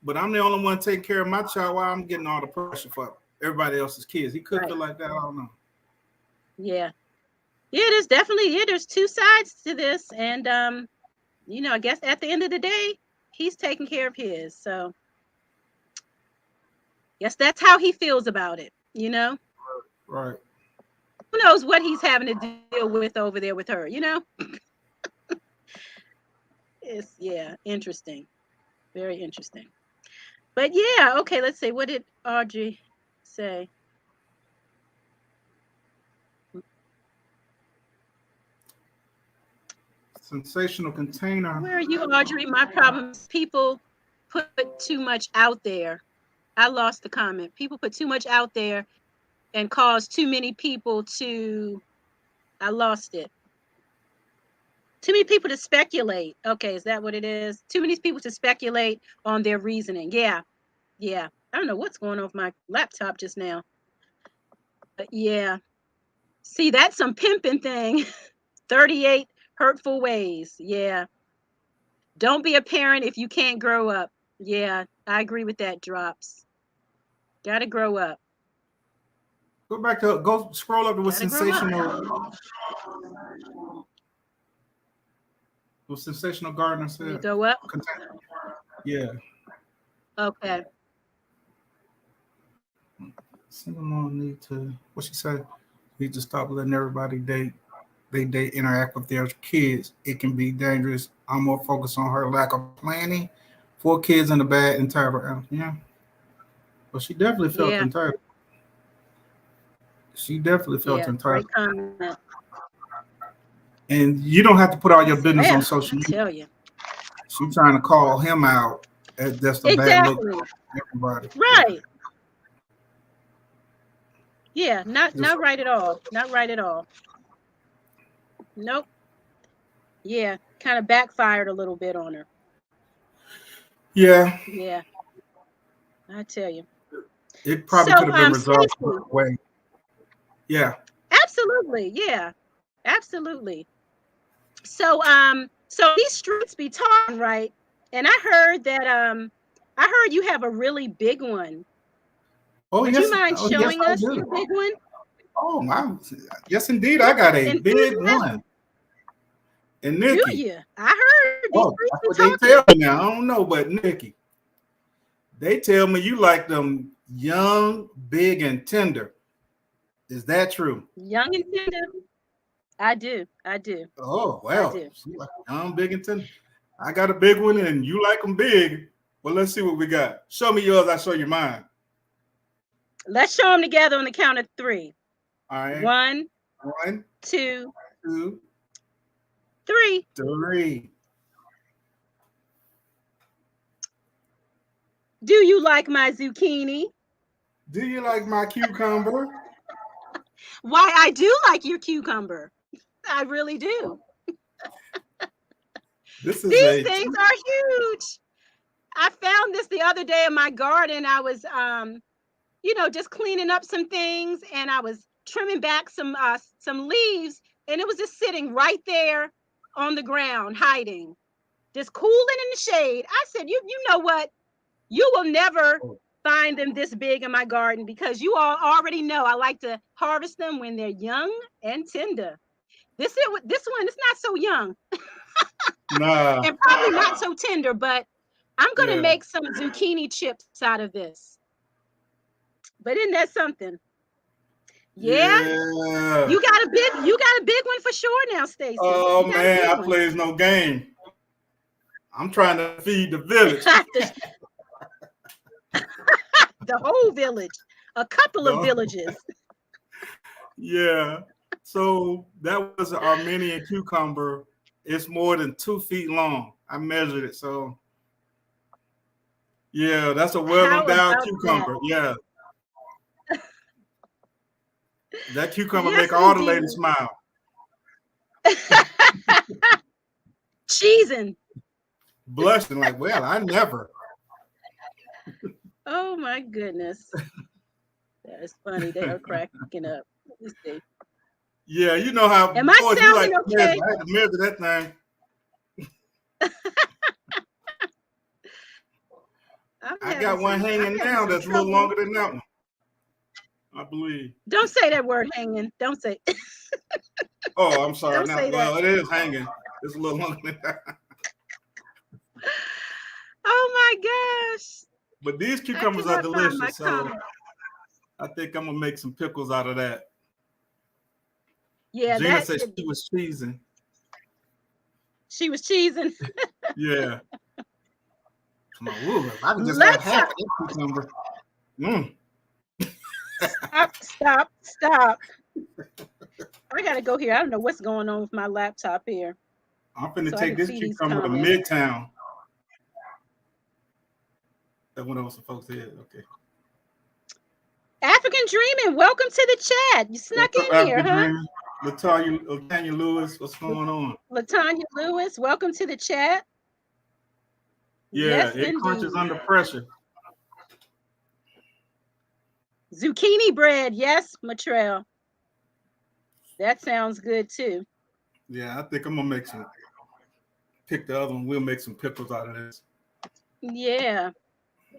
But I'm the only one taking care of my child while I'm getting all the pressure for everybody else's kids. He could feel like that. I don't know. Yeah. Yeah, there's definitely, there's two sides to this. And, you know, I guess at the end of the day, he's taking care of his. So, yes, that's how he feels about it, you know? Right. Who knows what he's having to deal with over there with her, you know? It's, interesting. Very interesting. But yeah, okay, let's see. What did Audrey say? Sensational container. Where are you, Audrey? My problem is people put too much out there. I lost the comment. People put too much out there and cause too many people to, I lost it. Too many people to speculate. Okay, is that what it is? Too many people to speculate on their reasoning. Yeah. I don't know what's going on with my laptop just now. But yeah. See, that's some pimping thing. 38 hurtful ways. Yeah. Don't be a parent if you can't grow up. Yeah, I agree with that, Drops. Gotta grow up. Go scroll up to what sensational. What sensational gardener said. You go up. Yeah. Okay. Single mom need to. What she said? Need to stop letting everybody date. They interact with their kids. It can be dangerous. I'm more focused on her lack of planning. 4 kids in the bad entitled. Yeah. But she definitely felt entitled. She definitely felt entitled. And you don't have to put all your business on social media. Tell you. She's trying to call him out. That's the bad look for everybody. Right. Yeah, not right at all. Not right at all. Nope. Yeah, kind of backfired a little bit on her. Yeah. Yeah. I tell you. It probably could have been resolved the way. Yeah. Absolutely. Yeah. Absolutely. So these streets be talking, right? And I heard that you have a really big one. Oh, Would you mind showing us your big one? Oh my, yes indeed. I got a big one. And Nikki. Do you? I heard these streets be talking. They tell me now. I don't know, but Nikki, They tell me you like them young, big, and tender. Is that true? Young and tender. I do. I do. Oh, I well, do. she like young, big, and tender. I got a big one, and you like them big. Well, let's see what we got. Show me yours. I show you mine. Let's show them together on the count of three. All right. One, One, two, two, three. three. Do you like my zucchini? Do you like my cucumber? Why, I do like your cucumber. I really do. This is These a things are huge. I found this the other day in my garden. I was, just cleaning up some things, and I was trimming back some leaves, and it was just sitting right there on the ground, hiding, just cooling in the shade. I said, you know what? You will never find them this big in my garden because you all already know I like to harvest them when they're young and tender. This one is not so young nah. and probably not so tender, but I'm gonna Yeah. make some zucchini chips out of this. But isn't that something? Yeah, Yeah. you got a big one for sure now, Stacy. Oh You got a man, big I one. plays no game. I'm trying to feed the village. The whole village, a couple of villages. Yeah. So that was an Armenian cucumber. It's more than 2 feet long. I measured it. So yeah, that's a well How endowed about cucumber. Yeah. That cucumber Yes, make all the indeed. ladies smile. Cheesing. Blushing like, well, I never. Oh my goodness. That is funny. They are cracking up. Let me see. Yeah, you know how Am I boys you like sounding to measure. okay? I had to measure that thing. I got one I'm hanging having now some that's a little trouble. longer than that one, I believe. Don't say that word hanging. Don't say Oh, I'm sorry. don't Now, say that. well, it is hanging. It's a little longer than that. Oh my gosh. But these I cucumbers are cannot find my delicious, so comment. I think I'm gonna make some pickles out of that. Yeah, Gina said she was cheesing. she was cheesing. Yeah. Come on, ooh, if I could just have Let's half of this cucumber. Mm. stop. I gotta go here. I don't know what's going on with my laptop here. I'm finna So I take can this see these cucumber to comments. Midtown. That went over some folks' head. Okay. African Dreaming, welcome to the chat. You snuck What's up, in here, African huh? Dreamer? Latanya Lewis, what's going on? Latanya Lewis, welcome to the chat. Yeah, Yes, it indeed. crunches under pressure. Zucchini bread, yes, Matrell. That sounds good too. Yeah, I think I'm gonna pick the other one. We'll make some pickles out of this. Yeah,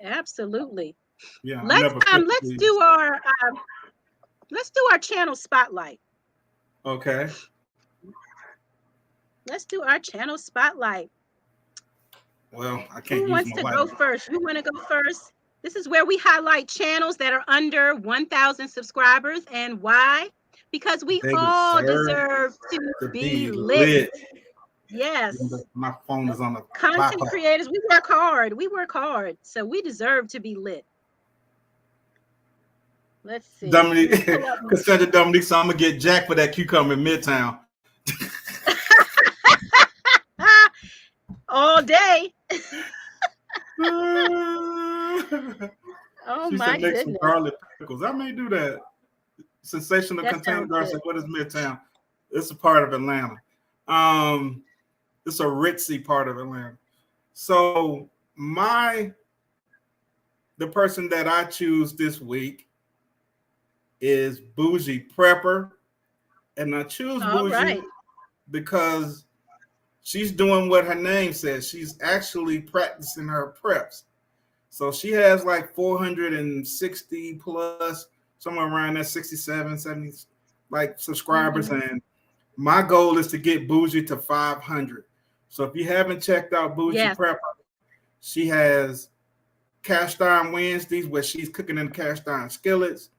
absolutely. Yeah, I Let's never picked let's these. do our channel spotlight. Okay. Let's do our channel spotlight. Well, I can't Who use wants my to light. go first? You want to go first? This is where we highlight channels that are under 1,000 subscribers. And why? Because we They all deserve to be lit. Yes. My phone is on the Content bypass. creators, we work hard. We work hard. So we deserve to be lit. Let's see. Dominique, Cassandra Dominique, so I'm gonna get Jack for that cucumber in Midtown. All day. She my said make goodness. some garlic pickles. I may do that. Sensational That Container sounds Girl good. said, what is Midtown? It's a part of Atlanta. It's a ritzy part of Atlanta. So the person that I choose this week is Bougie Prepper. And I choose All Bougie right. because she's doing what her name says. She's actually practicing her preps. So she has like 460 plus, somewhere around that 67, 70 like subscribers. Mhm. And my goal is to get Bougie to 500. So if you haven't checked out Bougie Yes. Prepper, she has cast iron Wednesdays where she's cooking in cast iron skillets.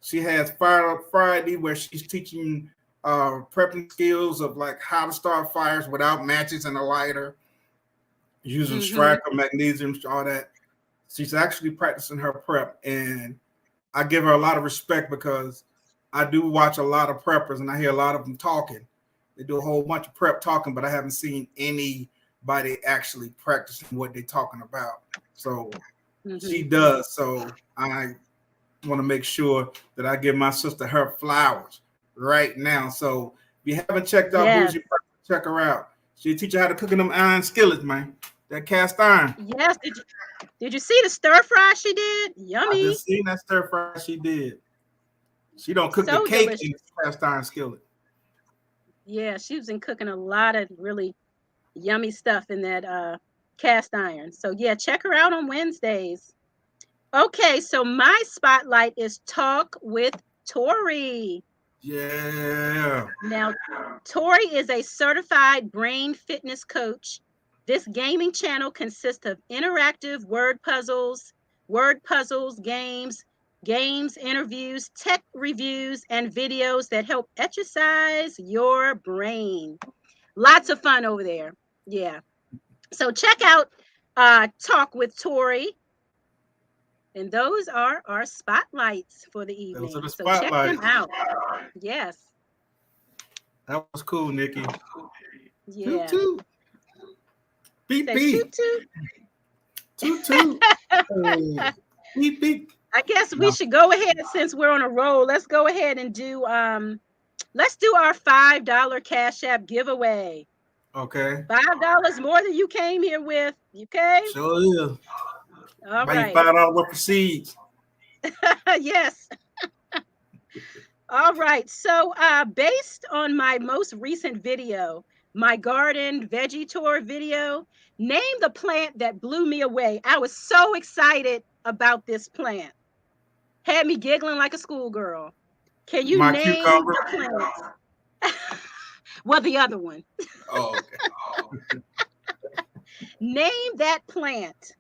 She has Fire Up Friday where she's teaching prepping skills of like how to start fires without matches and a lighter, using Mm-hmm. striker, magnesium, all that. She's actually practicing her prep, and I give her a lot of respect because I do watch a lot of preppers and I hear a lot of them talking. They do a whole bunch of prep talking, but I haven't seen anybody actually practicing what they're talking about. So Mm-hmm. she does. So I want to make sure that I give my sister her flowers right now. So if you haven't checked out Yes. Bougie, check her out. She'll teach you how to cook in them iron skillets, man. That cast iron. Yes. Did you see the stir fry she did? I Yummy. just seen that stir fry she did. She don't cook the So cake in delicious. the cast iron skillet. Yeah, she's been cooking a lot of really yummy stuff in that cast iron. So yeah, check her out on Wednesdays. Okay, so my spotlight is Talk with Tori. Yeah. Now, Tori is a certified brain fitness coach. This gaming channel consists of interactive word puzzles, games, interviews, tech reviews, and videos that help exercise your brain. Lots of fun over there. Yeah. So check out Talk with Tori. And those are our spotlights for the Those are evening. the So check them spotlights. out. Yes. That was cool, Nikki. Toot Yeah. toot. Beep Say toot beep. toot. Toot toot. Hey. Beep beep. I guess we No. should go ahead since we're on a roll. Let's go ahead and do let's do our $5 Cash App giveaway. Okay. $5 more than you came here with. Okay? Sure is. All Buy you right. $5 worth of seeds. Yes. All right. So, based on my most recent video, my garden veggie tour video, name the plant that blew me away. I was so excited about this plant. Had me giggling like a schoolgirl. Can you My name cucumber. the plant? Well, the other one. Oh, okay. Name that plant.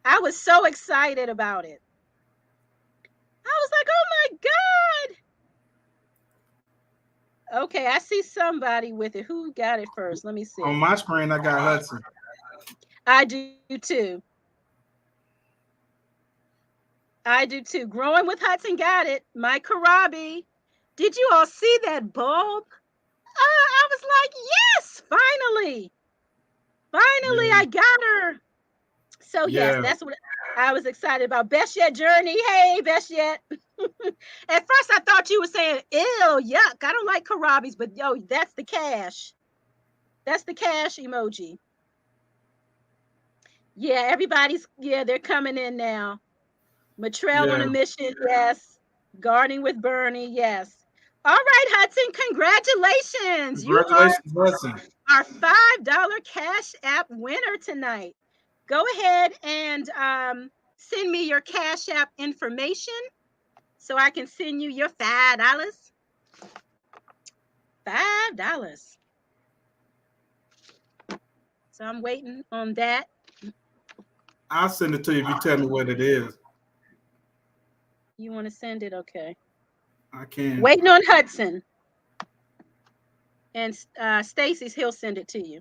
I was so excited about it. I was like, oh my God. Okay, I see somebody with it. Who got it first? Let me On see. my screen, I got Hudson. I do too. I do too. Growing with Hudson got it. My Karabi. Did you all see that bulb? I was like, yes, finally. Finally, Yeah. I got her. So, yes, Yeah. that's what I was excited about. Best Yet Journey. Hey, Best Yet. At first, I thought you were saying, ew, yuck. I don't like Karabis, but yo, that's the cash. That's the cash emoji. Yeah, they're coming in now. Matrell on Yeah. a mission, yes. Gardening with Bernie, yes. All right, Hudson, congratulations. You are Congratulations, Hudson. our $5 Cash App winner tonight. Go ahead and send me your Cash App information so I can send you your $5. $5. So I'm waiting on that. I'll send it to you if you tell me what it is. You want to send it? Okay. I can. Waiting on Hudson. And Stacy's, he'll send it to you.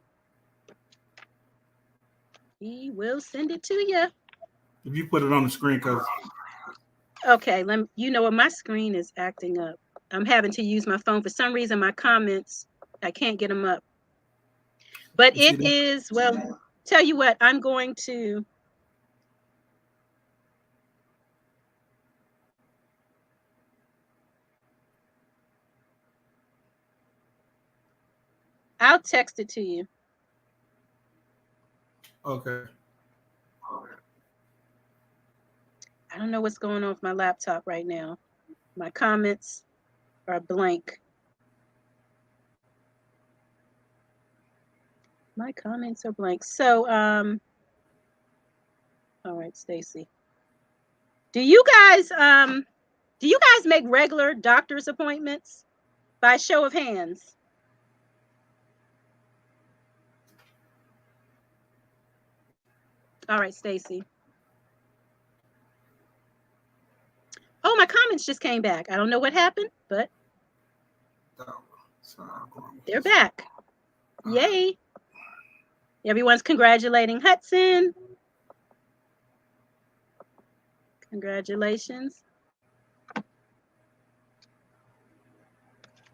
He will send it to you. If you put it on the screen, because Okay, you know what? My screen is acting up. I'm having to use my phone. For some reason, my comments, I can't get them up. But you see it that? is, well, tell you what, I'm going to. I'll text it to you. Okay. I don't know what's going on with my laptop right now. My comments are blank. My comments are blank. So, all right, Stacy. Do you guys make regular doctor's appointments by show of hands? All right, Stacy. comments just came back. I don't know what happened, but they're back. Yay. Everyone's congratulating Hudson. Congratulations.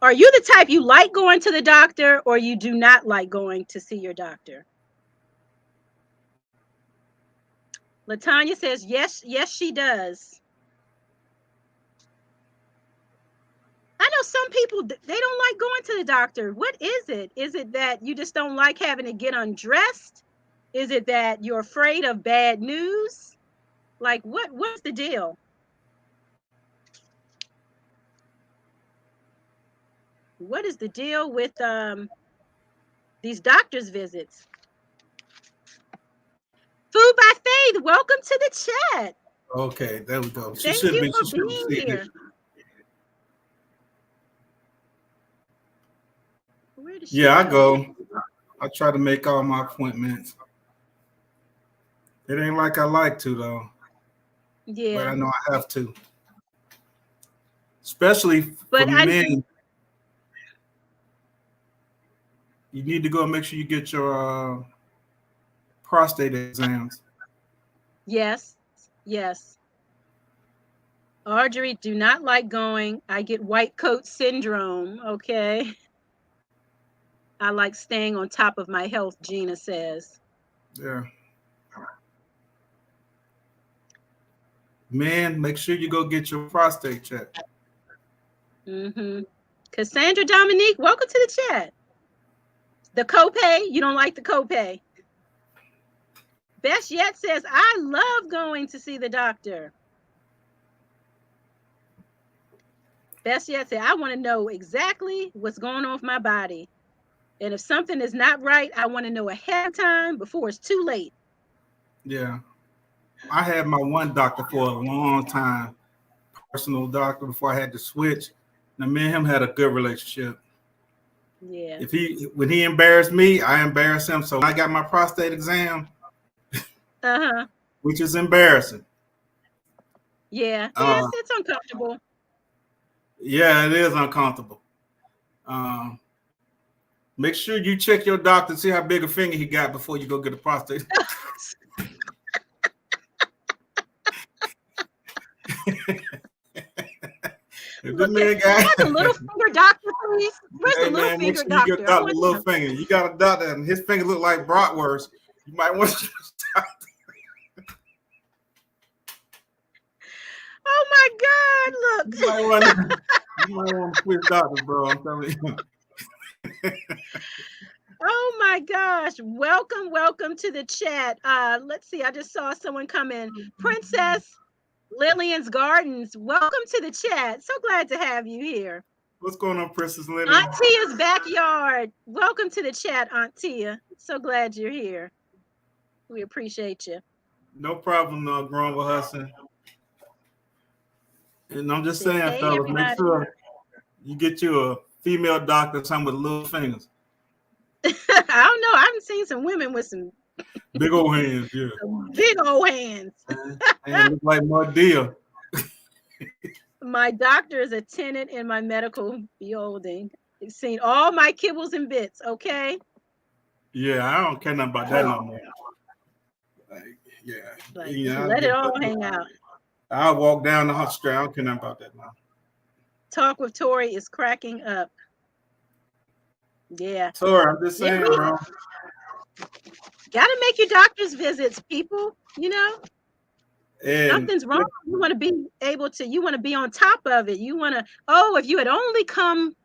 Are you the type you like going to the doctor or you do not like going to see your doctor? Latanya says, yes, she does. I know some people, they don't like going to the doctor. What is it? Is it that you just don't like having to get undressed? Is it that you're afraid of bad news? Like, what's the deal? What is the deal with these doctor's visits? Food by Faith, welcome to the chat. Okay, there we go. She Thank should you be. for She should being see here. it. Where does she Yeah, I go? go. I try to make all my appointments. It ain't like I like to though. Yeah. But I know I have to. Especially for But men. You need to go and make sure you get your prostate exams. Yes. Audrey, do not like going. I get white coat syndrome. Okay. I like staying on top of my health, Gina says. Yeah. Man, make sure you go get your prostate checked. Cassandra Dominique, welcome to the chat. The copay, you don't like the copay. Best Yet says, I love going to see the doctor. Best Yet said, I want to know exactly what's going on with my body. And if something is not right, I want to know ahead of time before it's too late. Yeah. I had my one doctor for a long time, personal doctor, before I had to switch. Now, me and him had a good relationship. Yeah. When he embarrassed me, I embarrassed him. So when I got my prostate exam, which is embarrassing. Yeah. Yes, it's uncomfortable. Yeah, it is uncomfortable. Make sure you check your doctor, see how big a finger he got before you go get a prostate. If Look, man got a little finger doctor, please. Where's the little man, finger make sure you doctor? get doctor little finger. You got a doctor and his finger look like bratwurst. You might want to stop. Oh my God! Look. You might want to switch doctors, bro. I'm telling you. Oh my gosh. Welcome to the chat. Let's see. I just saw someone come in. Princess Lillian's Gardens. Welcome to the chat. So glad to have you here. What's going on, Princess Lillian? Aunt Tia's backyard. Welcome to the chat, Aunt Tia. So glad you're here. We appreciate you. No problem, growing with Hudson. And I'm just saying, Hey, fellas, everybody. make sure you get you a female doctor, some with little fingers. I don't know. I haven't seen some women with some big old hands, yeah. Big old hands. And look like my deal. My doctor is a tenant in my medical building. He's seen all my kibbles and bits, okay? Yeah, I don't care nothing about that no more. Let it all hang out. I'll walk down the street. I don't care nothing about that now. Talk with Tori is cracking up. Yeah. Tori, I'm just saying, bro. Gotta make your doctor's visits, people. You know, and something's wrong. You want to be able to. You want to be on top of it. You want to. Oh, if you had only come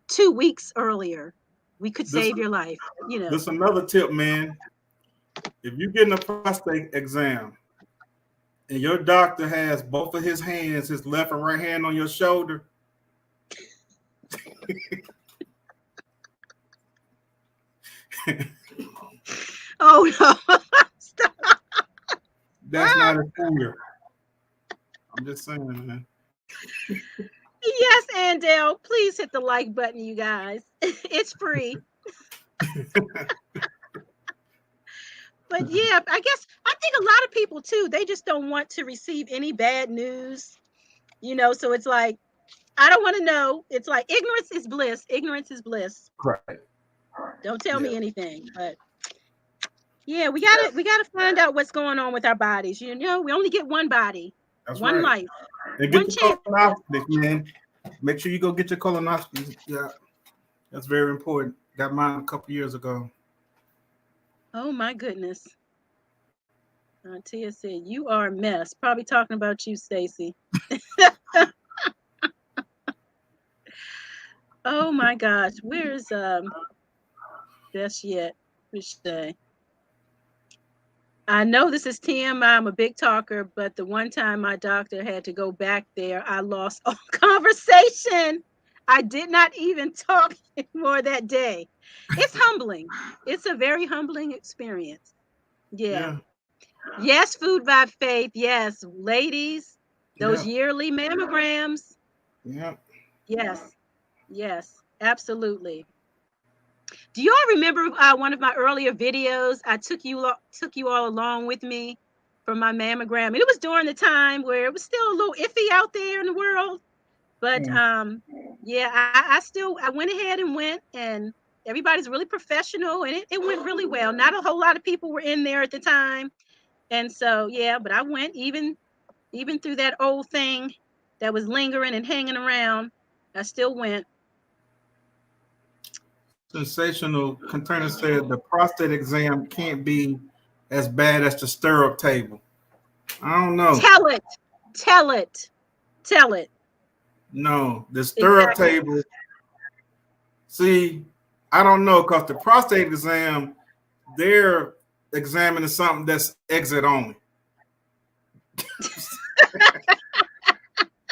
2 weeks earlier, we could save your life. You know. There's another tip, man. If you're getting a prostate exam and your doctor has both of his hands, his left and right hand on your shoulder. Oh no. Stop. That's not a finger. I'm just saying, man. Yes, Andale, please hit the like button, you guys. It's free. But yeah, I think a lot of people too, they just don't want to receive any bad news. So it's like, I don't want to know. It's like ignorance is bliss. Ignorance is bliss. Right. Don't tell Yeah. me anything. But yeah, we Yeah. gotta find out what's going on with our bodies. We only get one body, That's one right. life, And get one your chance. colonoscopy, man. Make sure you go get your colonoscopy. Yeah, that's very important. Got mine a couple years ago. Oh my goodness. Tia said, "You are a mess." Probably talking about you, Stacy. Oh my gosh. Where's best yet? Which day? I know this is TMI. I'm a big talker, but the one time my doctor had to go back there, I lost all conversation. I did not even talk anymore that day. It's humbling. It's a very humbling experience. Yeah. Yeah. Yes, food by faith. Yes, ladies, those Yeah. yearly mammograms. Yeah. Yes, yes, absolutely. Do y'all remember one of my earlier videos? I took you all along with me for my mammogram. And it was during the time where it was still a little iffy out there in the world. But Mm. yeah, I went ahead and went, and everybody's really professional, and it went really well. Not a whole lot of people were in there at the time. And so yeah, but I went even through that old thing that was lingering and hanging around. I still went. Sensational container said the prostate exam can't be as bad as the stirrup table. I don't know. Tell it, tell it, tell it. No, the stirrup Exactly. table. See, I don't know because the prostate exam, they're examining something that's exit only.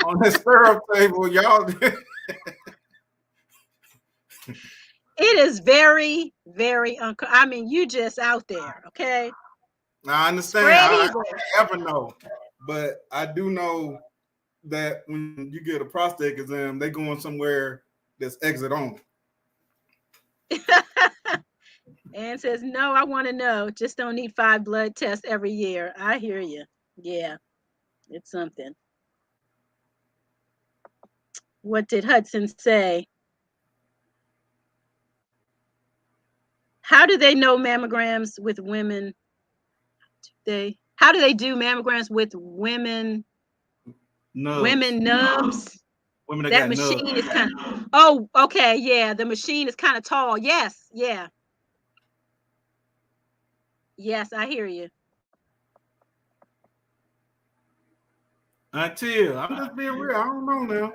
On the stirrup table, y'all. It is very, very I mean, you just out there, okay? I understand. Spread I eagle. can't ever know, but I do know that when you get a prostate exam, they going somewhere that's exit only. And says, no, I want to know. Just don't need 5 blood tests every year. I hear you. Yeah, it's something. What did Hudson say? How do they know mammograms with women? How do they do mammograms with women? Nubs. Women nubs. Women that That got nubs. machine is kind of. Oh, okay, yeah. The machine is kind of tall. Yes, yeah. Yes, I hear you. Until I'm just being real. I don't know now.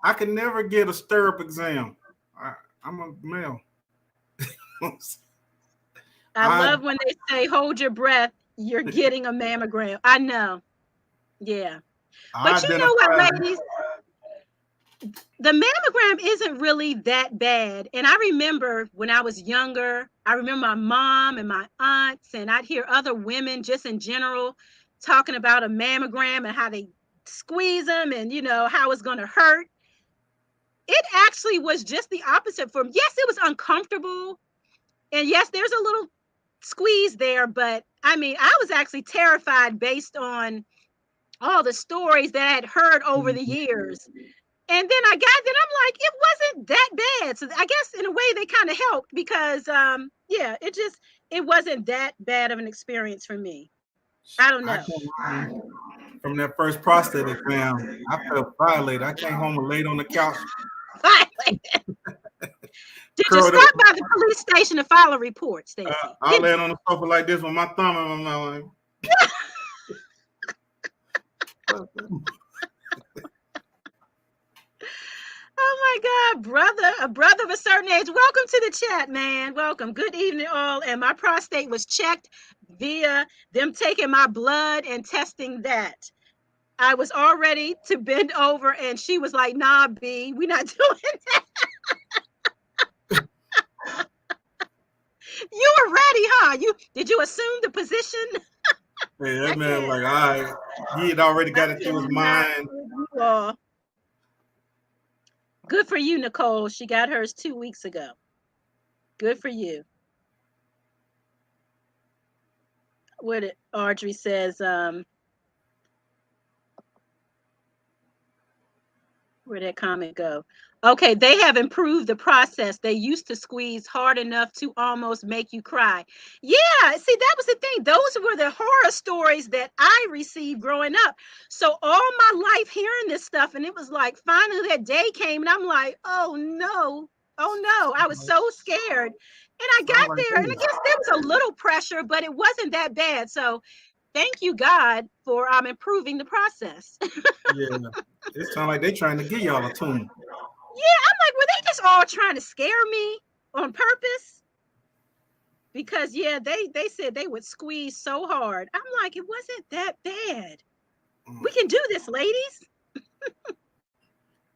I can never get a stirrup exam. I'm a male. I I love when they say, hold your breath, you're getting a mammogram. I know. Yeah. I But you know what, identify. ladies? The mammogram isn't really that bad. And I remember when I was younger, I remember my mom and my aunts, and I'd hear other women just in general talking about a mammogram and how they squeeze them and, how it's going to hurt. It actually was just the opposite for me. Yes, it was uncomfortable. And yes, there's a little squeeze there, but I mean, I was actually terrified based on all the stories that I had heard over the years. And then I got then I'm like, it wasn't that bad. So I guess in a way they kind of helped because yeah, it wasn't that bad of an experience for me. I don't I know. came home from that first prostate exam. I felt violated. I came home and laid on the couch, Did you curled up. stop by the police station to file a report, Stacy? I laid on the sofa like this with my thumb in my mouth. Oh my God, brother, a brother of a certain age. Welcome to the chat, man. Welcome. Good evening, all. And my prostate was checked via them taking my blood and testing that. I was all ready to bend over, and she was like, "Nah, B, we're not doing that." You were ready, huh? Did you assume the position? Hey, that I man, can't. like, all right, he had already I got it through his cannot mind. with you all. Good for you, Nicole. She got hers 2 weeks ago. Good for you. What Audrey says, Where'd that comment go? Okay, they have improved the process. They used to squeeze hard enough to almost make you cry. Yeah, see, that was the thing. Those were the horror stories that I received growing up. So all my life hearing this stuff, and it was like finally that day came, and I'm like, oh no, oh no. I was so scared. And I Sound got like there, and I they, guess there was a little pressure, but it wasn't that bad. So thank you, God, for improving the process. yeah. It sound like they trying to get y'all a tune. Yeah, I'm like, were they just all trying to scare me on purpose? Because yeah, they said they would squeeze so hard. I'm like, it wasn't that bad. We can do this, ladies.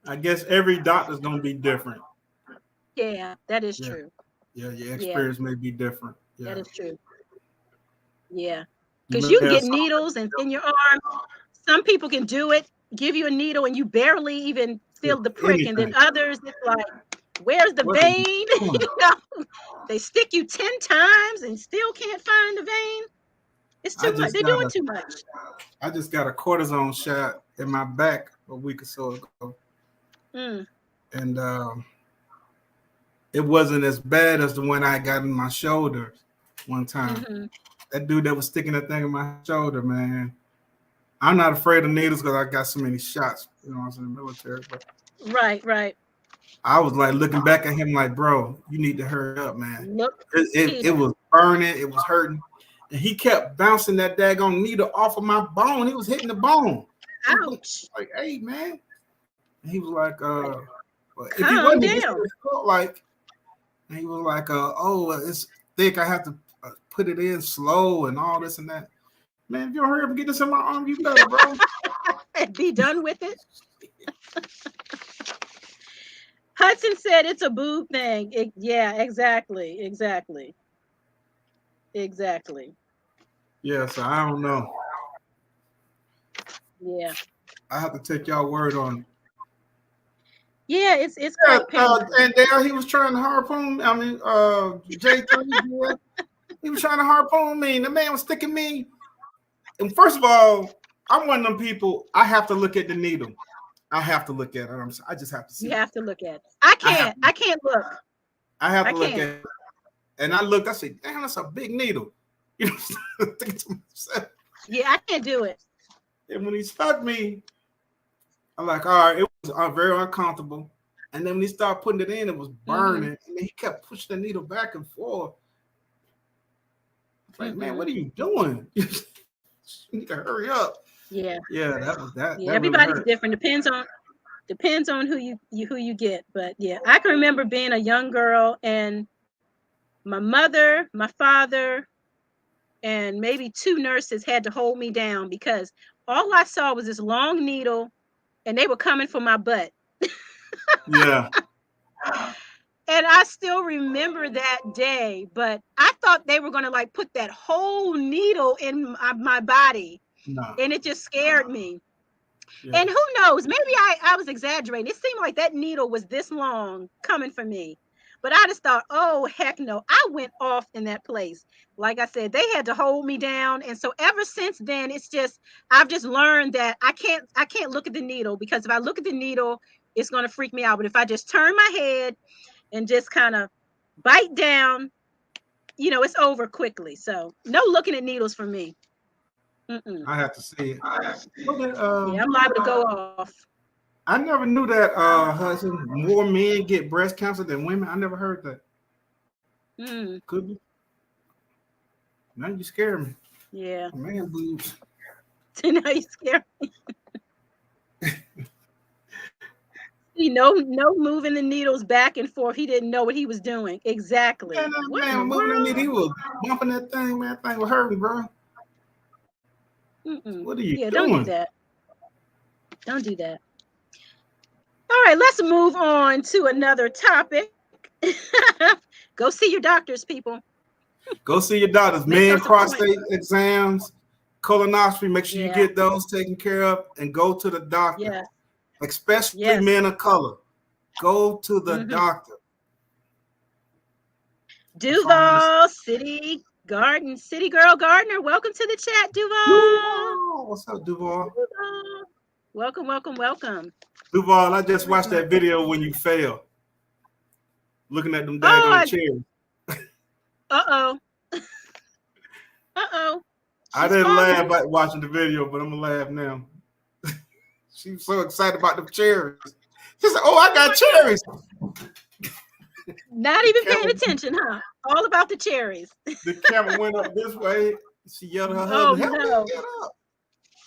I guess every doctor's gonna be different. Yeah, that is Yeah, true. yeah, your Yeah, experience may be different. that Yeah, is true. Yeah. you Because may you can have get some needles and in your arm. Some people can do it, give you a needle, and you barely even feel feel the prick. And then anything. others, it's like, where's the What are you vein? doing? They stick you 10 times and still can't find the vein. It's I too much. just They're got doing a too much. I just got a cortisone shot in my back a week or so ago, Mm, and it wasn't as bad as the one I got in my shoulder one time. hmm That dude that was sticking that thing in my shoulder, man. I'm not afraid of needles because I got so many shots, you know, I was in the military. But Right, right. I was like looking back at him like, bro, you need to hurry up, man. Look It here. was burning, it was hurting. And he kept bouncing that daggone needle off of my bone. He was hitting the bone. Boom, boom. Ouch. Like, hey, man. And he was like, Like, well, if he calm wasn't, this is what down. it felt like. And he was like, oh, it's thick. I have to put it in slow and all this and that. Man, if you don't hurry up and get this in my arm, you better, bro. And be done with it. Hudson said it's a boob thing. Yeah, exactly. Exactly. Exactly. Yeah, so I don't know. Yeah. I have to take y'all word on it. Yeah, it's Yeah, quite painful. and there he was trying to harpoon. I mean, J3, he was trying to harpoon me. The man was sticking me. And first of all, I'm one of them people. I have to look at the needle. I have to look at it. I just have to You see it. have to look at it. I I have can't. I can't look. I have I to look can't. at it. And I looked. I said, "Damn, that's a big needle." You know, thinking to myself. Yeah, I can't do it. And when he stuck me, I'm like, "All right." It was very uncomfortable. And then when he started putting it in, it was Mm-hmm. burning. And then he kept pushing the needle back and forth. It's like, man, Mm-hmm. what are you doing? You need to hurry up. Yeah. Yeah, that was that. Yeah. That really Everybody's hurt. different. Depends on who you get. But yeah, I can remember being a young girl and my mother, my father, and maybe two nurses had to hold me down because all I saw was this long needle and they were coming for my butt. Yeah, And I still remember that day, but I thought they were going to like put that whole needle in my body, no, and it just scared me. yeah, And who knows, maybe I was exaggerating. It seemed like that needle was this long coming for me. But I just thought, oh, heck no. I went off in that place. Like I said, they had to hold me down. And so ever since then, I've just learned that I can't look at the needle because if I look at the needle, it's going to freak me out. But if I just turn my head and just kind of bite down, it's over quickly. So no looking at needles for me. Mm-mm. I have to see it. What, Yeah, I'm liable to go off. I never knew that Hudson, more men get breast cancer than women. I never heard that. Mm, Could be. Now you scare me. yeah. Man boobs. Now you scared. No moving the needles back and forth. He didn't know what he was doing. Man, Exactly. that What in the man moving that world? nigga, he was bumping that thing, man. That thing was hurting, bro. Mm-mm. What are you Yeah, don't do doing? that. Don't do that. All right, let's move on to another topic. Go see your doctors, people. Go see your doctors. Make Men those prostate appointments. exams, colonoscopy, make sure you Yeah. get those taken care of and go to the doctor. Yes. Especially Yes. men of color. Go to the Mm-hmm. doctor. That's all I'm gonna say. Duval City Girl Gardner. Welcome to the chat, Duval. Duval. What's up, Duval? Duval. Welcome, welcome, welcome. Duval, I just Where's watched my? that video when you fail, looking at them daggone Oh, chairs. uh-oh. Uh-oh. I She's didn't laugh falling. at watching the video, but I'm gonna laugh now. She was so excited about the cherries. She said, "Oh, I Oh got my God. cherries." Not The even paying camera, attention, huh? All about the cherries. the camera went up this way. She yelled at her Oh husband, "Help me no. get up!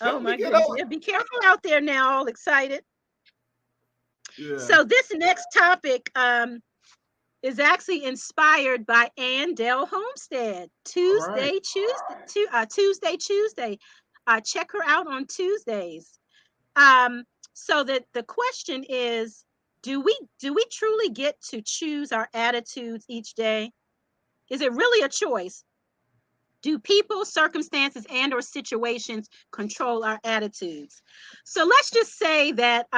Oh Help me my get goodness. up!" Yeah, be careful out there now, all excited. Yeah. So this next topic is actually inspired by Ann Dell Homestead. All right. Tuesday. Check her out on Tuesdays. Um, so that the question is, do we truly get to choose our attitudes each day? Is it really a choice? Do people, circumstances, and or situations control our attitudes? So let's just say that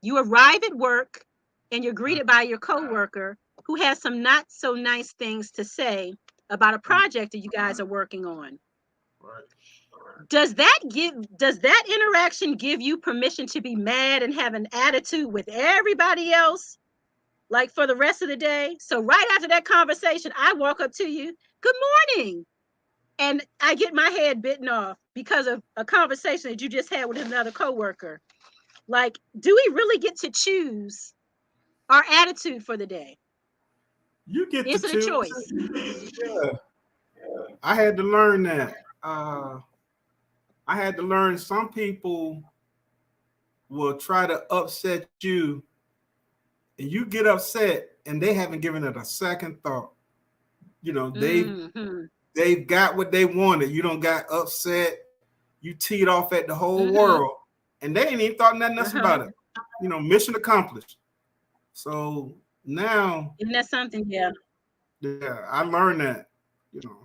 you arrive at work and you're greeted by your coworker who has some not so nice things to say about a project that you guys are working on. Right. Does that interaction give you permission to be mad and have an attitude with everybody else, like for the rest of the day? So right after that conversation, I walk up to you, good morning, and I get my head bitten off because of a conversation that you just had with another coworker. Like, do we really get to choose our attitude for the day? You get to Is it a choose. choice? Yeah. I had to learn that. I had to learn some people will try to upset you, and you get upset, and they haven't given it a second thought. You know, Mm-hmm. they've got what they wanted. You don't got upset. You teed off at the whole Mm-hmm. world, and they ain't even thought nothing else about Uh-huh. it. You know, mission accomplished. So now, Isn't that something? Yeah. yeah, I learned that. You know,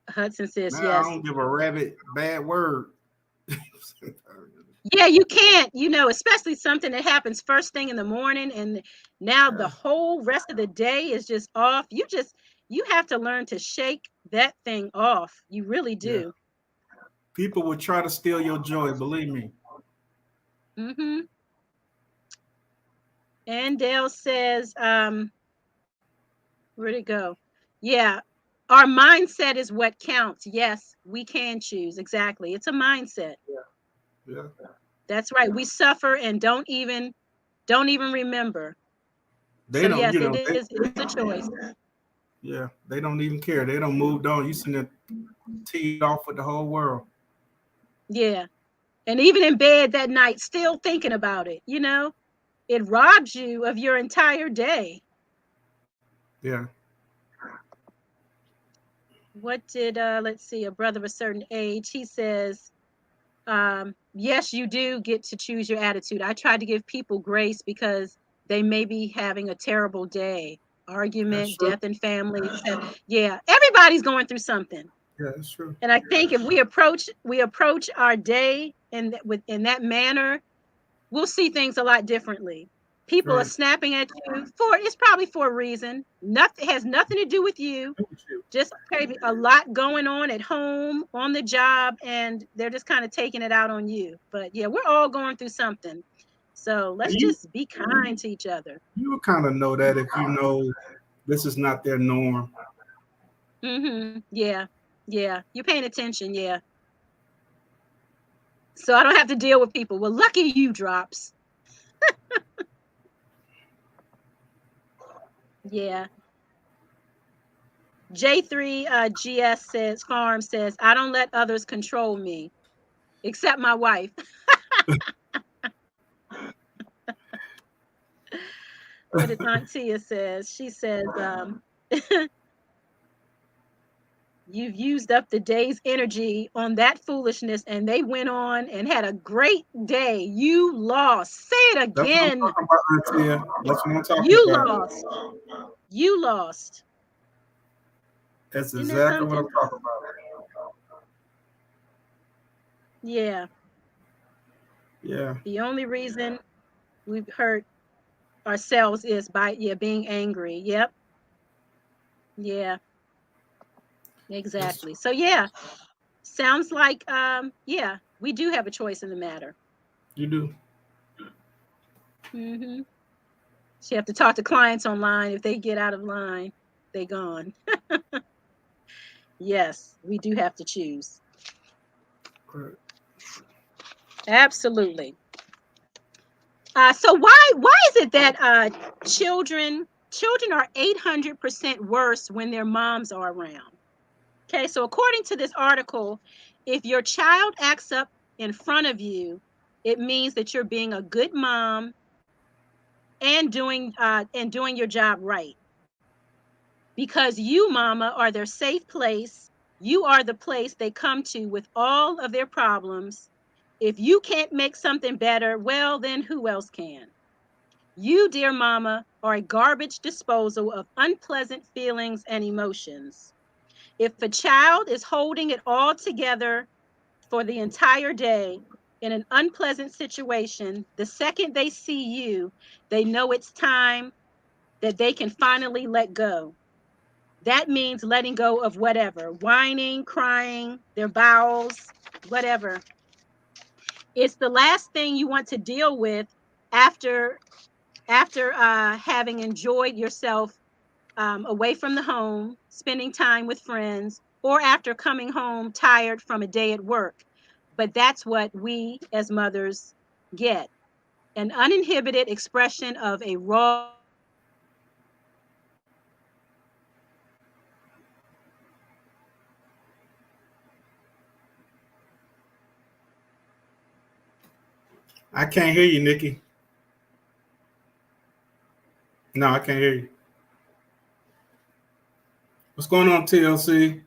Hudson says now I yes. don't give a rabbit bad word. Yeah, you can't, especially something that happens first thing in the morning and now the Yeah, whole rest of the day is just off. You have to learn to shake that thing off. You really yeah. do. People would try to steal your joy. Believe me. Mm-hmm. And Dale says, where'd it go? Yeah, our mindset is what counts. Yes, we can choose. Exactly. It's a mindset. Yeah, That's right. We suffer and don't even remember. they So don't. yes, You it know, is a choice. yeah, they don't even care. They don't moved on. You sitting there teed off with the whole world. Yeah. And even in bed that night, still thinking about it. It robs you of your entire day. Yeah, What did let's see, a brother of a certain age, he says, yes, you do get to choose your attitude. I try to give people grace because they may be having a terrible day. that's Argument, true. death in family. Yeah, everybody's going through something. Yeah, that's true. And I think if we approach our day in that manner, we'll see things a lot differently. People are Right. snapping at you it's probably for a reason. Nothing has nothing to do with you. Just maybe a lot going on at home, on the job, and they're just kind of taking it out on you. But yeah, we're all going through something. So let's You just be kind to each other. you would kind of know that if you know this is not their norm. Yeah. Yeah. You're paying attention, yeah. So I don't have to deal with people. Well, lucky you, Drops. Yeah. J3 GS says, Farm says, I don't let others control me, except my wife. What did Aunt Tia says? She says, you've used up the day's energy on that foolishness, and they went on and had a great day. You lost. Say it That's what I'm again. talking about, Auntie. That's what I'm talking You about. lost. You lost. That's Isn't that exactly what I'm something? talking about. Yeah. Yeah, The only reason we've hurt ourselves is by being angry. Yep. Yeah. that's Exactly. So yeah, sounds like yeah. We do have a choice in the matter. You do. Hmm. So you have to talk to clients online. If they get out of line, they gone. Yes, we do have to choose. Correct. Absolutely. So why is it that children are 800% worse when their moms are around? Okay, so according to this article, if your child acts up in front of you, it means that you're being a good mom and doing your job right. Because you, mama, are their safe place. You are the place they come to with all of their problems. If you can't make something better, well, then who else can? You, dear mama, are a garbage disposal of unpleasant feelings and emotions. If a child is holding it all together for the entire day in an unpleasant situation, the second they see you, they know it's time that they can finally let go. That means letting go of whatever, whining, crying, their bowels, whatever. It's the last thing you want to deal with after having enjoyed yourself away from the home, spending time with friends, or after coming home tired from a day at work. But that's what we as mothers get, an uninhibited expression of a raw I can't hear you, Nikki. No, I can't hear you. What's going on, TLC?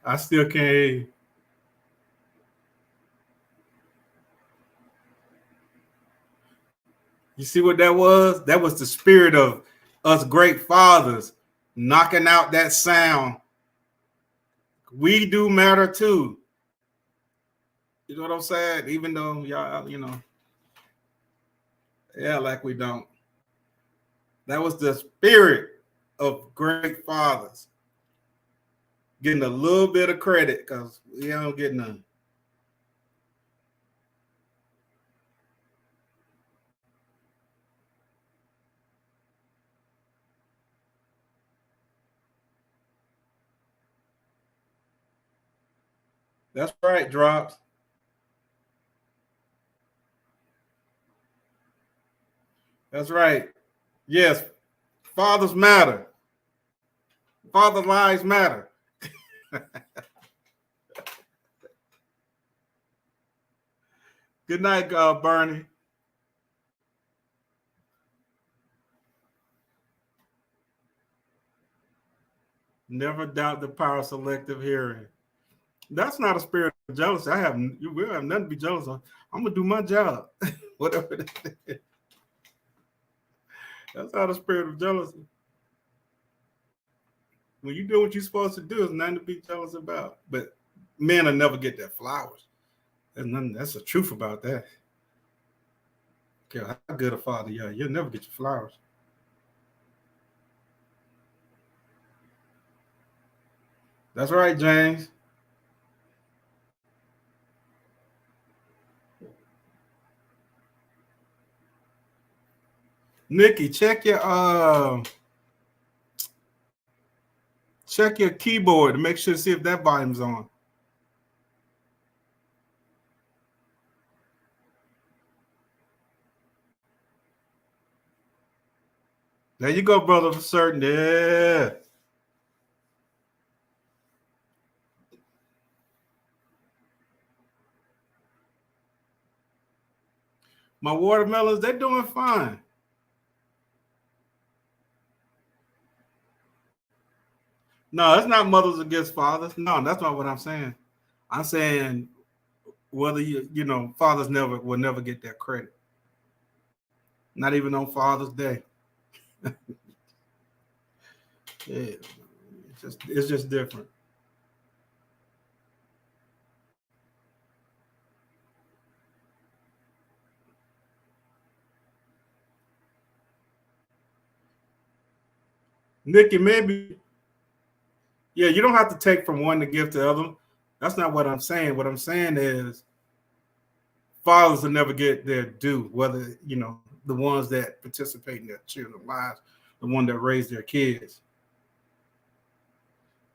I still can't hear you. You see what that was? That was the spirit of us great fathers knocking out that sound. We do matter too. You know what I'm saying? Even though y'all, yeah, like we don't. That was the spirit of great fathers getting a little bit of credit because we don't get none. That's right, drops. That's right. Yes, fathers matter. Father lives matter. Good night, Bernie. Never doubt the power of selective hearing. That's not a spirit of jealousy. We have nothing to be jealous of. I'm gonna do my job, whatever. That's not a spirit of jealousy. When you do what you're supposed to do, there's nothing to be jealous about. But men will never get their flowers. There's nothing. That's the truth about that. Okay, how good a father you are, you'll never get your flowers. That's right, James. Nikki, check your keyboard to make sure to see if that volume's on. There you go, brother, for certain. Yeah. My watermelons, they're doing fine. No, it's not mothers against fathers. No, that's not what I'm saying. I'm saying whether fathers never will never get that credit. Not even on Father's Day. Yeah, it's just different. Nikki, maybe, yeah, you don't have to take from one to give to the other. That's not what I'm saying. What I'm saying is fathers will never get their due, whether, the ones that participate in their children's lives, the one that raise their kids.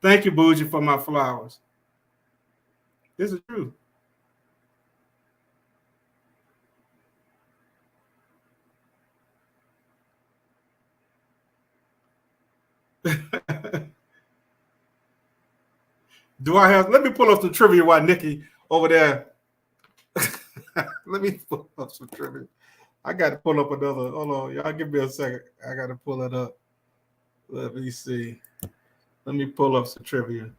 Thank you, Bougie, for my flowers. This is true. Do I have? Let me pull up some trivia while Nikki over there. Let me pull up some trivia. I got to pull up another. Hold on, y'all. Give me a second. I got to pull it up. Let me see. Let me pull up some trivia.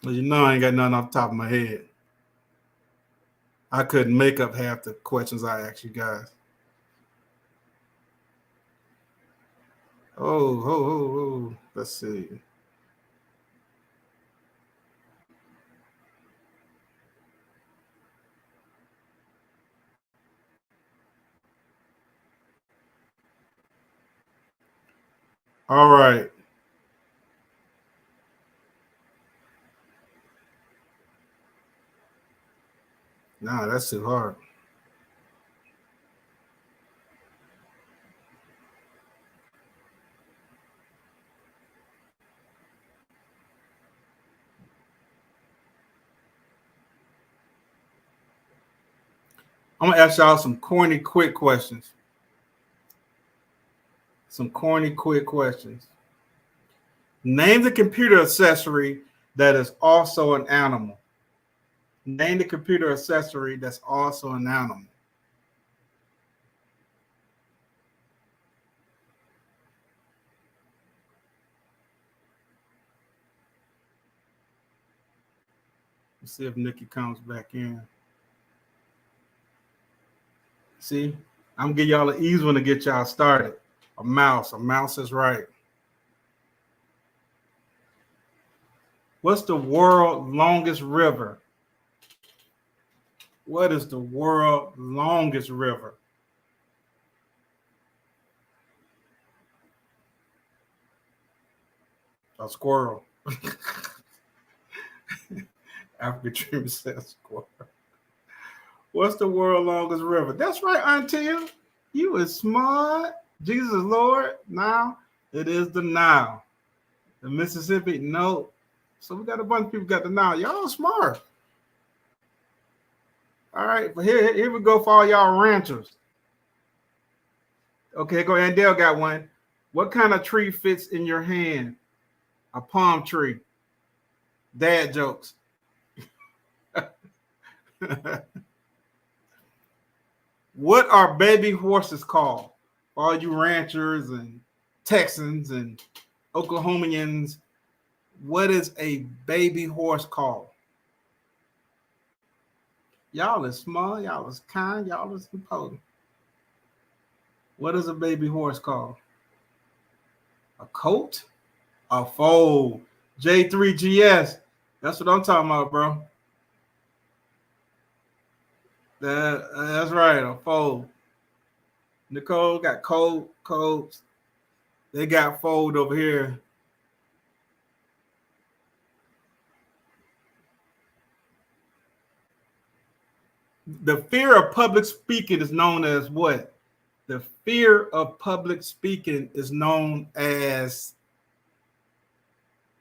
Well, I ain't got nothing off the top of my head. I couldn't make up half the questions I asked you guys. Oh. Let's see. All right. Nah, that's too hard. I'm gonna ask y'all some corny, quick questions. Some corny, quick questions. Name the computer accessory that is also an animal. Name the computer accessory that's also an animal. Let's see if Nikki comes back in. See, I'm gonna give y'all an easy one to get y'all started. A mouse. A mouse is right. What's the world's longest river? What is the world's longest river? A squirrel. African Dream says squirrel. What's the world's longest river? That's right, Auntie. You is smart. Jesus is Lord. Now it is the Nile. The Mississippi, no. So we got a bunch of people got the Nile. Y'all smart. All right, but here we go for all y'all ranchers. Okay, go ahead. Dale got one. What kind of tree fits in your hand? A palm tree. Dad jokes. What are baby horses called? All you ranchers and Texans and Oklahomans, what is a baby horse called? Y'all is small, y'all is kind, y'all is important. What is a baby horse called? A colt? A foal. J3GS. That's what I'm talking about, bro. That's right, a foal. Nicole got colts. They got fold over here. The fear of public speaking is known as what? The fear of public speaking is known as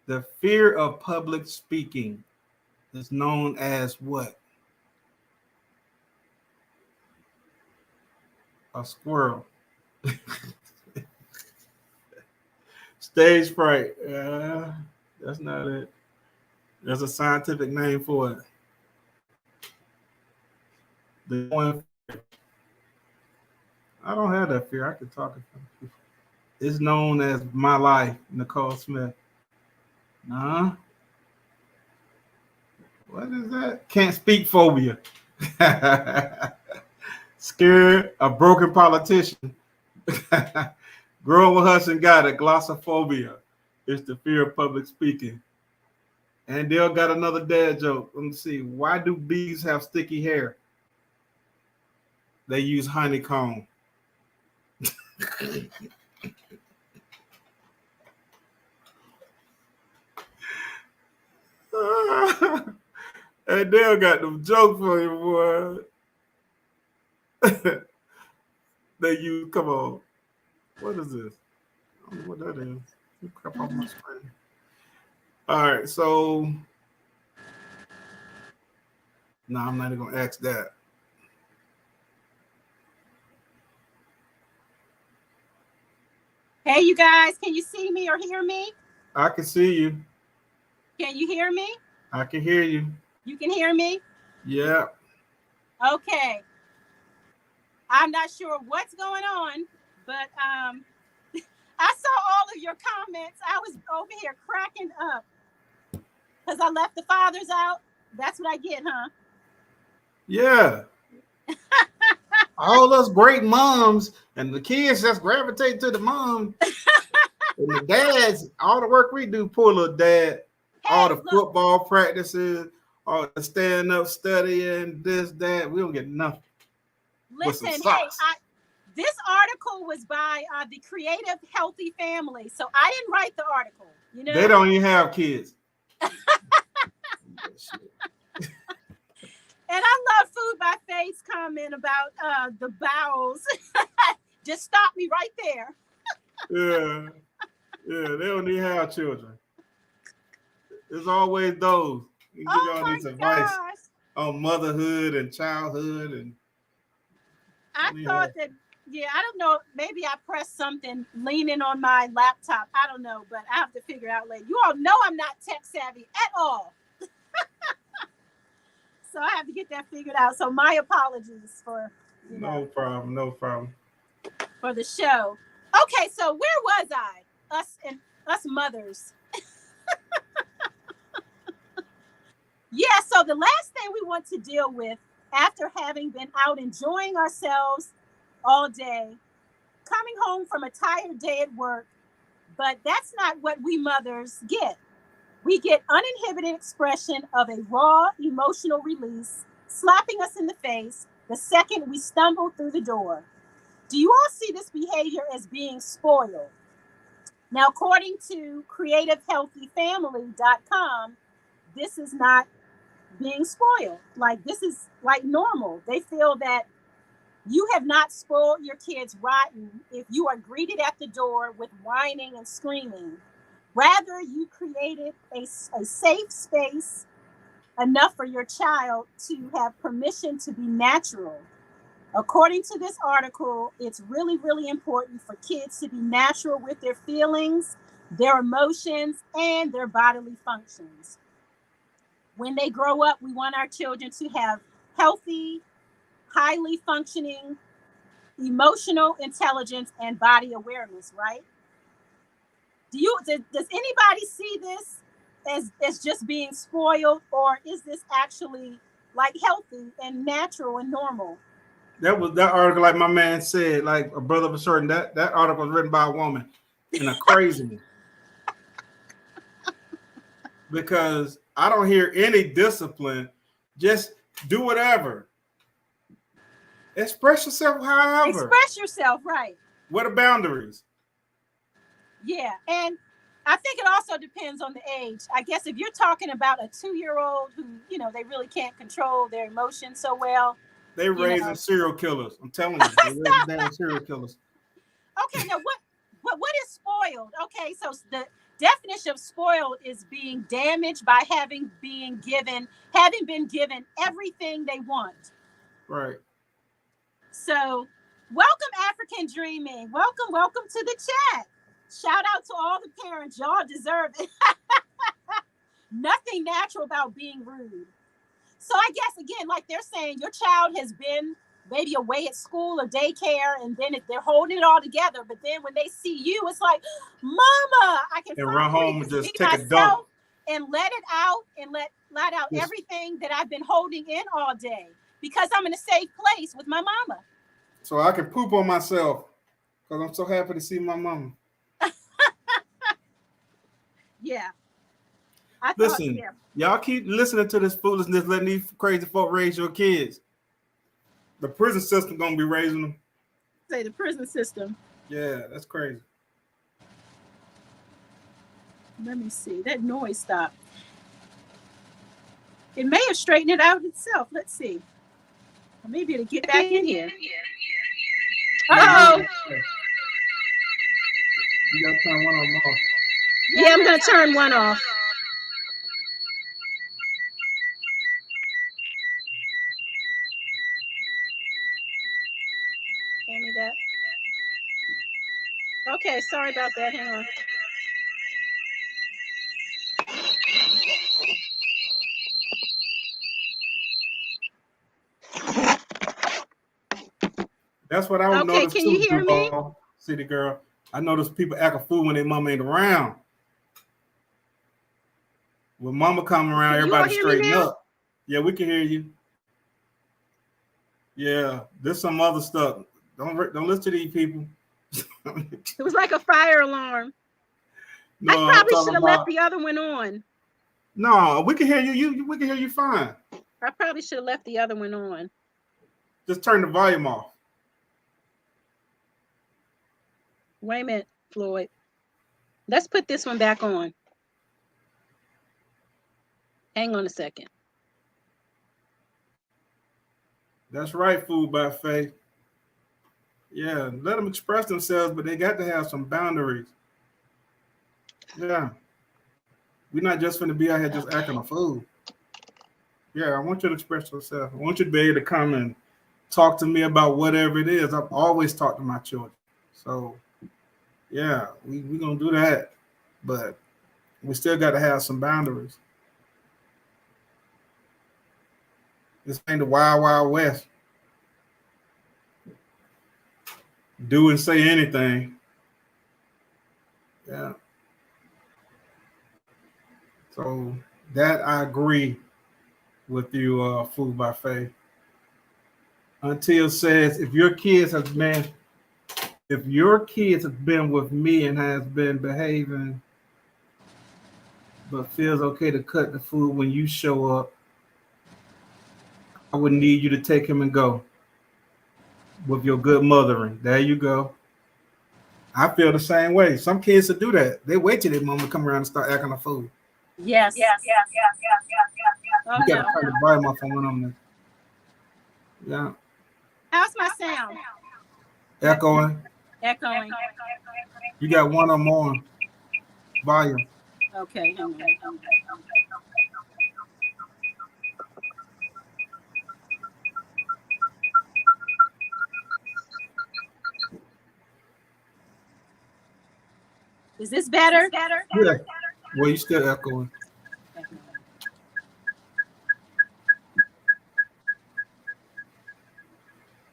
the fear of public speaking is known as what? A squirrel. Stage fright. That's not it. There's a scientific name for it. The one, I don't have that fear. I can talk to people. It's known as my life, Nicole Smith. Nah. What is that? Can't speak phobia. Scared a broken politician. Grover Hudson got it. Glossophobia. It's the fear of public speaking. And Dale got another dad joke. Let me see. Why do bees have sticky hair? They use honeycomb. Hey, Dale got them jokes for you, boy. They use, come on. What is this? I don't know what that is. Crap off my screen. All right, so no, I'm not even gonna ask that. Hey, you guys, can you see me or hear me? I can see you. Can you hear me? I can hear you. You can hear me? Yeah. Okay. I'm not sure what's going on, but I saw all of your comments. I was over here cracking up because I left the fathers out. That's what I get, huh? Yeah. All us great moms and the kids just gravitate to the mom. And the dads, all the work we do, poor little dad, all Hey, the look, football practices, all the stand up studying, this, that, we don't get nothing but some listen, hey, socks. this article was by the Creative Healthy Family, so I didn't write the article, you They know? don't even have kids. And I love Food by Faith's comment about the bowels. Just stop me right there. Yeah. Yeah, they don't even have children. There's always those. You give Oh y'all my this advice gosh. on motherhood and childhood and I yeah. thought that, yeah, I don't know. Maybe I pressed something leaning on my laptop. I don't know, but I have to figure it out later. You all know I'm not tech savvy at all. So I have to get that figured out. So my apologies for, No problem, no problem. for the show. Okay, so where was I? Us mothers. Yeah, so the last thing we want to deal with after having been out enjoying ourselves all day, coming home from a tired day at work, but that's not what we mothers get. We get uninhibited expression of a raw emotional release, slapping us in the face the second we stumble through the door. Do you all see this behavior as being spoiled? Now, according to creativehealthyfamily.com, this is not being spoiled. Like, this is like normal. They feel that you have not spoiled your kids rotten if you are greeted at the door with whining and screaming. Rather, you created a safe space enough for your child to have permission to be natural. According to this article, it's really, really important for kids to be natural with their feelings, their emotions, and their bodily functions. When they grow up, we want our children to have healthy, highly functioning emotional intelligence and body awareness, right? Does anybody see this as just being spoiled, or is this actually like healthy and natural and normal? That was that article, like my man said, like a brother was certain that article was written by a woman and a crazy one. Because I don't hear any discipline. Just do whatever. Express yourself however. Express yourself, right? What are boundaries? Yeah, and I think it also depends on the age. I guess if you're talking about a 2-year-old who, they really can't control their emotions so well, They you raising know. serial killers. I'm telling you, they raising damn serial killers. Okay, now what is spoiled? Okay, so the definition of spoiled is being damaged by having been given everything they want. Right. So, welcome African Dreaming. Welcome to the chat. Shout out to all the parents. Y'all deserve it. Nothing natural about being rude. So I guess again, like they're saying, your child has been maybe away at school or daycare, and then if they're holding it all together, but then when they see you, it's like, Mama, I can And run finally home and just be just take a dump. myself and let it out and let out Just, everything that I've been holding in all day because I'm in a safe place with my mama. so I can poop on myself because I'm so happy to see my mama. Yeah. I thought, Listen, yeah. y'all keep listening to this foolishness, letting these crazy folk raise your kids. The prison system gonna be raising them. Say the prison system. Yeah, that's crazy. Let me see. That noise stopped. It may have straightened it out itself. Let's see. Or maybe it'll get back in here. Uh-oh. You got to turn one of them off. Yeah, I'm going to turn one off. Hand me that. Okay, sorry about that. Hang on. That's what I would Okay, notice can too, you hear me? Duval, City Girl. I notice people act a fool when their mama ain't around. When mama come around, Can you all everybody hear me straighten now? up. Yeah, we can hear you. Yeah, there's some other stuff. Don't listen to these people. It was like a fire alarm. No, I I'm probably talking should have about. left the other one on. No, we can hear you. We can hear you fine. I probably should have left the other one on. Just turn the volume off. Wait a minute, Floyd. Let's put this one back on. Hang on a second. That's right, Food by Faith. Yeah, let them express themselves, but they got to have some boundaries. Yeah. We're not just going to be out here just acting a fool. Yeah, I want you to express yourself. I want you to be able to come and talk to me about whatever it is. I've always talked to my children. So, yeah, we're going to do that. But we still got to have some boundaries. This ain't the Wild Wild West. Do and say anything. Yeah. So that I agree with you, Food by Faith. Until says, if your kids have been with me and has been behaving, but feels okay to cut the food when you show up, I would need you to take him and go with your good mothering. There you go. I feel the same way. Some kids will do that. They wait till their mama come around and start acting a fool. Yes. You got to turn the volume off on one of them. Yeah. How's my sound? Echoing. Echoing. You got one or more volume. Okay. Is this better? Yeah. Well, you still echoing.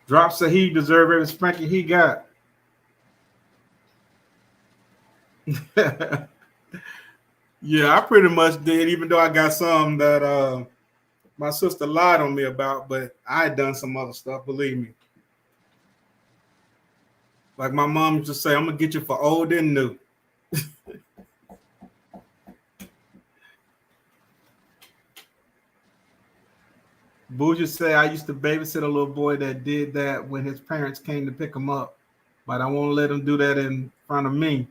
Drop said he deserved every spanking he got. Yeah, I pretty much did, even though I got some that my sister lied on me about, but I had done some other stuff, believe me. Like my mom used to say, I'm gonna get you for old and new. Bougie said I used to babysit a little boy that did that when his parents came to pick him up, but I won't let him do that in front of me.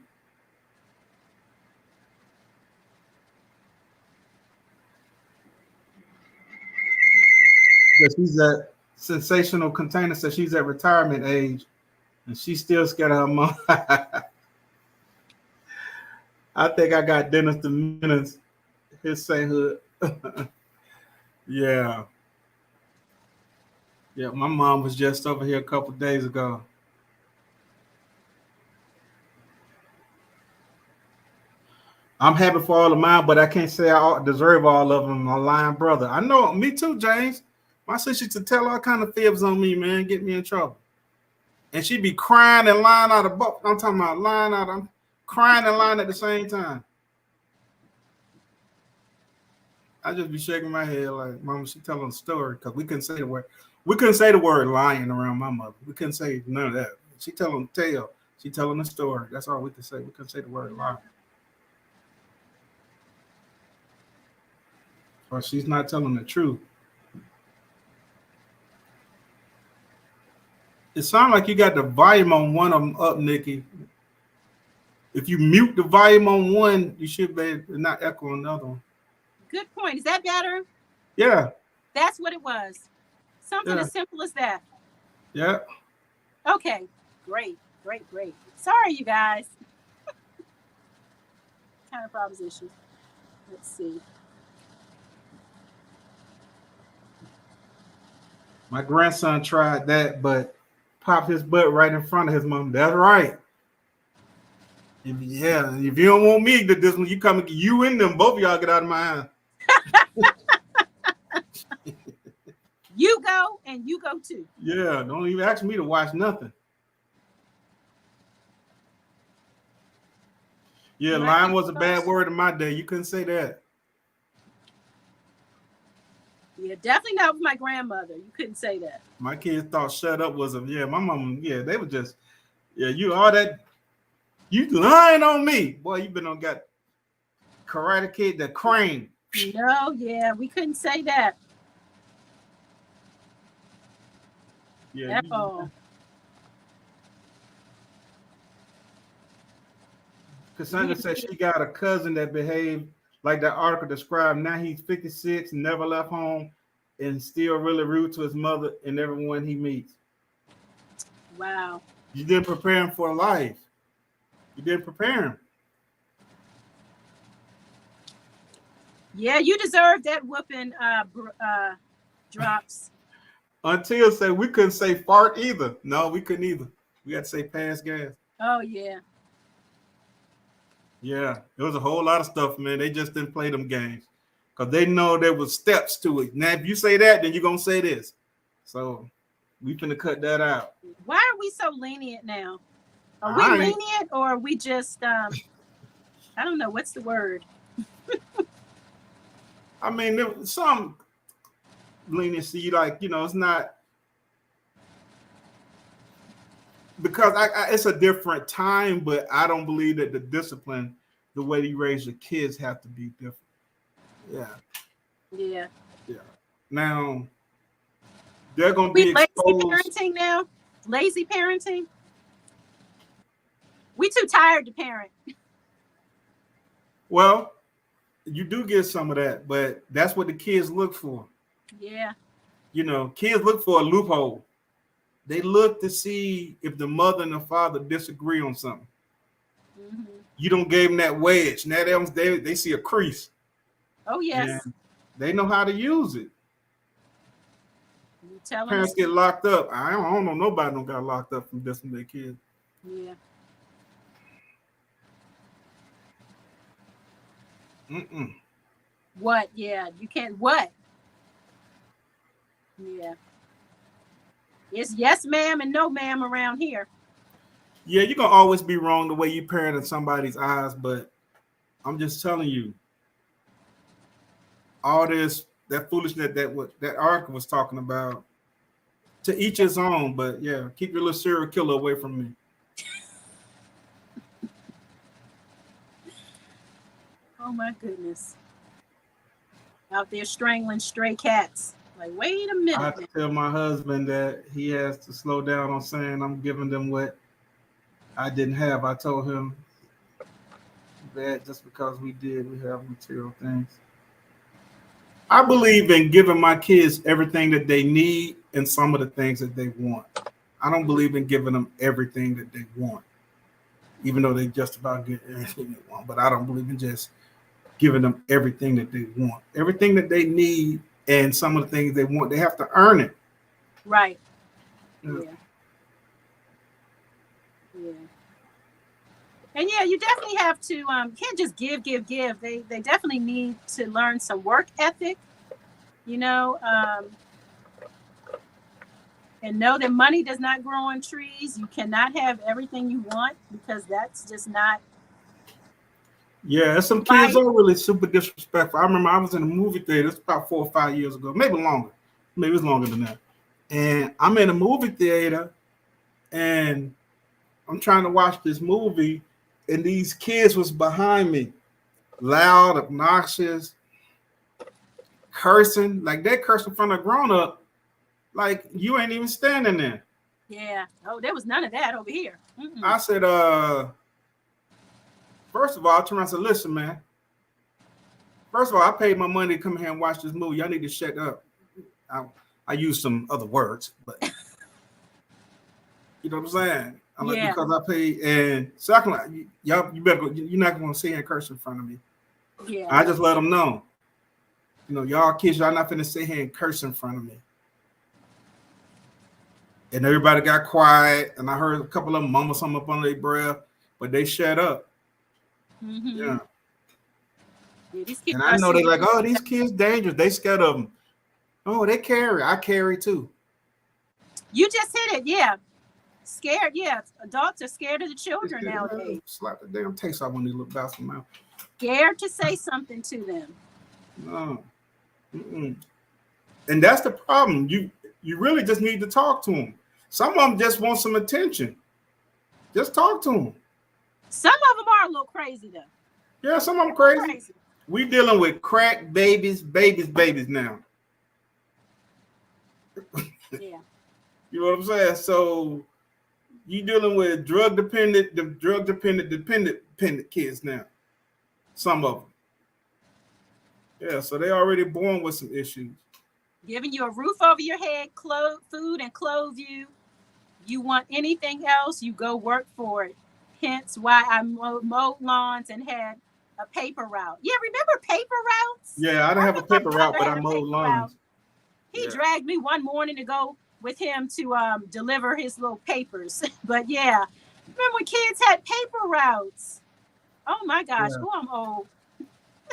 Because she's at Sensational Container, says she's at retirement age and she's still scared of her mom. I think I got Dennis the Menace, his sainthood. Yeah. Yeah, my mom was just over here a couple days ago. I'm happy for all of mine, but I can't say I deserve all of them. My lying brother. I know, me too, James. My sister used to tell all kind of fibs on me, man, get me in trouble. And she'd be crying and lying out of both. I'm talking about lying out. I'm crying and lying at the same time. I just be shaking my head like, Mama, she telling a story because we couldn't say the word. We couldn't say the word lying around my mother. We couldn't say none of that. She telling a tale. She telling a story. That's all we could say. We couldn't say the word lying. Or she's not telling the truth. It sounds like you got the volume on one of them up, Nikki. If you mute the volume on one, you should be not echoing another one. Good point. Is that better? Yeah. That's what it was. Something Yeah. as simple as that. Yeah. Okay. Great. Great. Great. Sorry, you guys. Kind of problems issues. Let's see. My grandson tried that, but popped his butt right in front of his mom. That's right. If you don't want me to this one, you come and you and them, both of y'all get out of my house. You go and you go too. Yeah, don't even ask me to watch nothing. Yeah, lying was a bad word in my day. You couldn't say that. Yeah, definitely not with my grandmother. You couldn't say that. My kids thought shut up was my mom, they were just, you all that, you lying on me. Boy, you been on got Karate Kid, the Crane. No, yeah, we couldn't say that. Yeah. At all. Cassandra said she got a cousin that behaved like that article described. Now he's 56, never left home, and still really rude to his mother and everyone he meets. Wow. You didn't prepare him for life. You didn't prepare him. Yeah, you deserve that whooping drops. Until said we couldn't say fart either. No, we couldn't either. We had to say pass gas. Oh, yeah. Yeah, there was a whole lot of stuff, man. They just didn't play them games because they know there was steps to it. Now, if you say that, then you're going to say this. So we finna cut that out. Why are we so lenient now? Are we lenient or are we just, I don't know, what's the word? I mean, there was some leniency, like, it's not, because it's a different time, but I don't believe that the discipline, the way you raise your kids have to be different. Yeah. Yeah. Yeah. Now, they're going to be lazy exposed. Parenting now? Lazy parenting? We too tired to parent. Well, you do get some of that, but that's what the kids look for. Yeah. Kids look for a loophole. They look to see if the mother and the father disagree on something. Mm-hmm. You don't give them that wedge. Now they see a crease. Oh, yes. And they know how to use it. Parents us get locked up. I don't know nobody got locked up from this from their kids. Yeah. What? Yeah, you can't. What? Yeah. It's yes, ma'am, and no, ma'am around here. Yeah, you're gonna always be wrong the way you parent in somebody's eyes, but I'm just telling you, all that foolishness that article was talking about, to each his own. But yeah, keep your little serial killer away from me. Oh my goodness. Out there strangling stray cats. Like, wait a minute. I have to tell my husband that he has to slow down on saying I'm giving them what I didn't have. I told him that just because we have material things. I believe in giving my kids everything that they need and some of the things that they want. I don't believe in giving them everything that they want, even though they just about get everything they want. But I don't believe in just giving them everything that they want. Everything that they need and some of the things they want, they have to earn it. Right. Yeah. Yeah. And yeah, you definitely have to, can't just give. They definitely need to learn some work ethic, and know that money does not grow on trees. You cannot have everything you want because that's just not. Yeah, some kids are really super disrespectful. I remember I was in a movie theater. It's about 4 or 5 years ago, maybe longer. Maybe it's longer than that. And I'm in a movie theater, and I'm trying to watch this movie, and these kids was behind me, loud, obnoxious, cursing. Like they cursing in front of a grown-up, like you ain't even standing there. Yeah. Oh, there was none of that over here. Mm-mm. I said, first of all, I turned around and said, listen, man. First of all, I paid my money to come here and watch this movie. Y'all need to shut up. I use some other words, but you know what I'm saying? I'm like, Yeah. because I paid. And secondly, y'all, you better go. You're not going to sit here and curse in front of me. Yeah. I just let them know. You know, y'all kids, y'all not finna sit here and curse in front of me. And everybody got quiet, and I heard a couple of them mumble something up under their breath, but they shut up. Mm-hmm. Yeah. These kids And I know are they like, oh, these kids dangerous. They scared of them. Oh, they carry. I carry too. You just hit it. Yeah. Scared. Yeah. Adults are scared of the children nowadays. Slap the damn taste out when they look bouncing them out. Scared to say something to them. No. Mm-mm. And that's the problem. You really just need to talk to them. Some of them just want some attention. Just talk to them. Some of them are a little crazy though. Yeah, some of them crazy. We dealing with crack babies now. Yeah. You know what I'm saying? So you dealing with drug dependent kids now. Some of them. Yeah, so they already born with some issues. Giving you a roof over your head, food and clothe you. You want anything else, you go work for it. Hence why I mowed lawns and had a paper route. Yeah, remember paper routes? Yeah, I didn't have a paper route, but I mowed lawns. He dragged me one morning to go with him to deliver his little papers. But yeah, remember when kids had paper routes? Oh my gosh, Yeah. I'm old.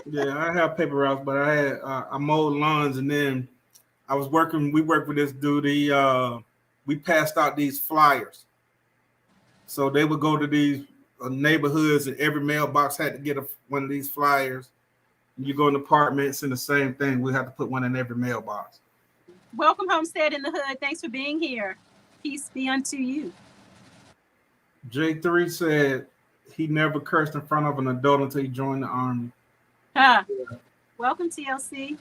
Yeah, I have paper routes, but I mowed lawns, and then I was working. We worked with this dude. We passed out these flyers, so they would go to these neighborhoods, and every mailbox had to get one of these flyers. And you go in apartments, and the same thing. We have to put one in every mailbox. Welcome, Homestead in the Hood. Thanks for being here. Peace be unto you. J3 said he never cursed in front of an adult until he joined the army. Huh. Yeah. Welcome, TLC.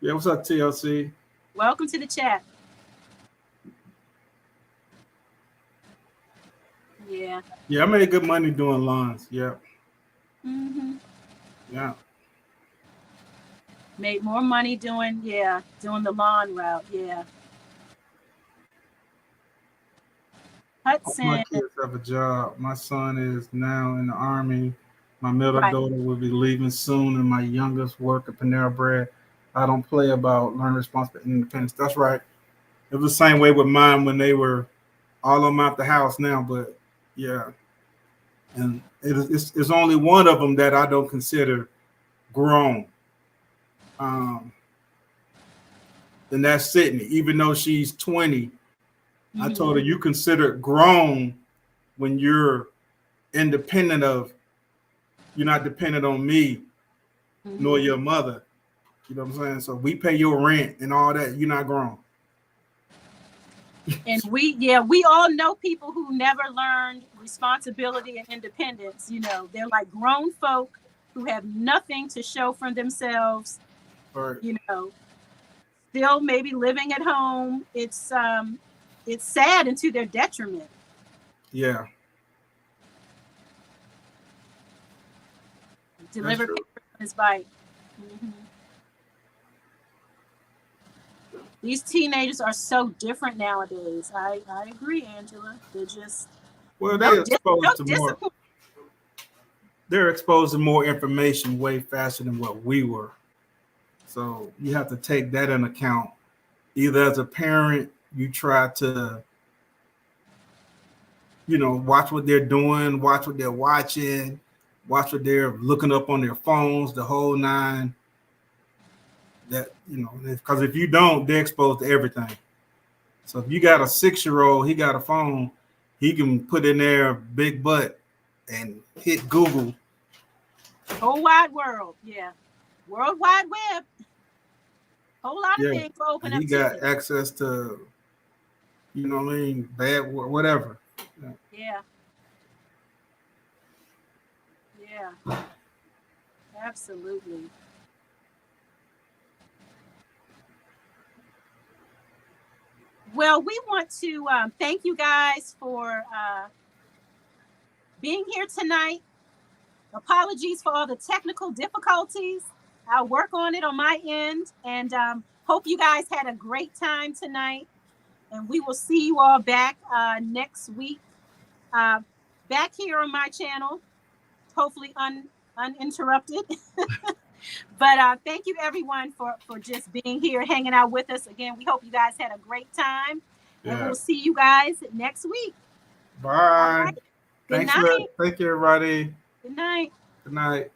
Yeah, what's up, TLC? Welcome to the chat. Yeah. Yeah, I made good money doing lawns. Yeah. Mm-hmm. Yeah. Made more money doing the lawn route. Yeah. Hudson. My kids have a job. My son is now in the army. My middle daughter will be leaving soon, and my youngest work at Panera Bread. I don't play about learning responsibility and independence. That's right. It was the same way with mine when they were all of them out the house now, but yeah. And it's only one of them that I don't consider grown. And that's Sydney. Even though she's 20, I told her you consider grown when you're independent of, you're not dependent on me nor your mother. You know what I'm saying? So we pay your rent and all that. You're not grown. And we all know people who never learned responsibility and independence. You know, they're like grown folk who have nothing to show for themselves. Right. You know, still maybe living at home. It's sad and to their detriment. Yeah. Deliver paper on his bike. Mm-hmm. These teenagers are so different nowadays. I agree, Angela. They're just they're exposed to more information way faster than what we were. So you have to take that into account. Either as a parent, you try to, watch what they're doing, watch what they're watching, watch what they're looking up on their phones, the whole nine. That, because if you don't, they're exposed to everything. So if you got a 6-year-old, he got a phone, he can put in there big butt and hit Google. Whole wide world, yeah. World Wide Web. Whole lot of things open up. He got access to, bad, whatever. Yeah. Yeah. Absolutely. Well, we want to thank you guys for being here tonight. Apologies for all the technical difficulties. I'll work on it on my end, and hope you guys had a great time tonight. And we will see you all back next week, back here on my channel, hopefully uninterrupted. But thank you everyone for just being here, hanging out with us. Again, we hope you guys had a great time, and we'll see you guys next week. Bye. Good night. Thank you, everybody. Good night. Good night.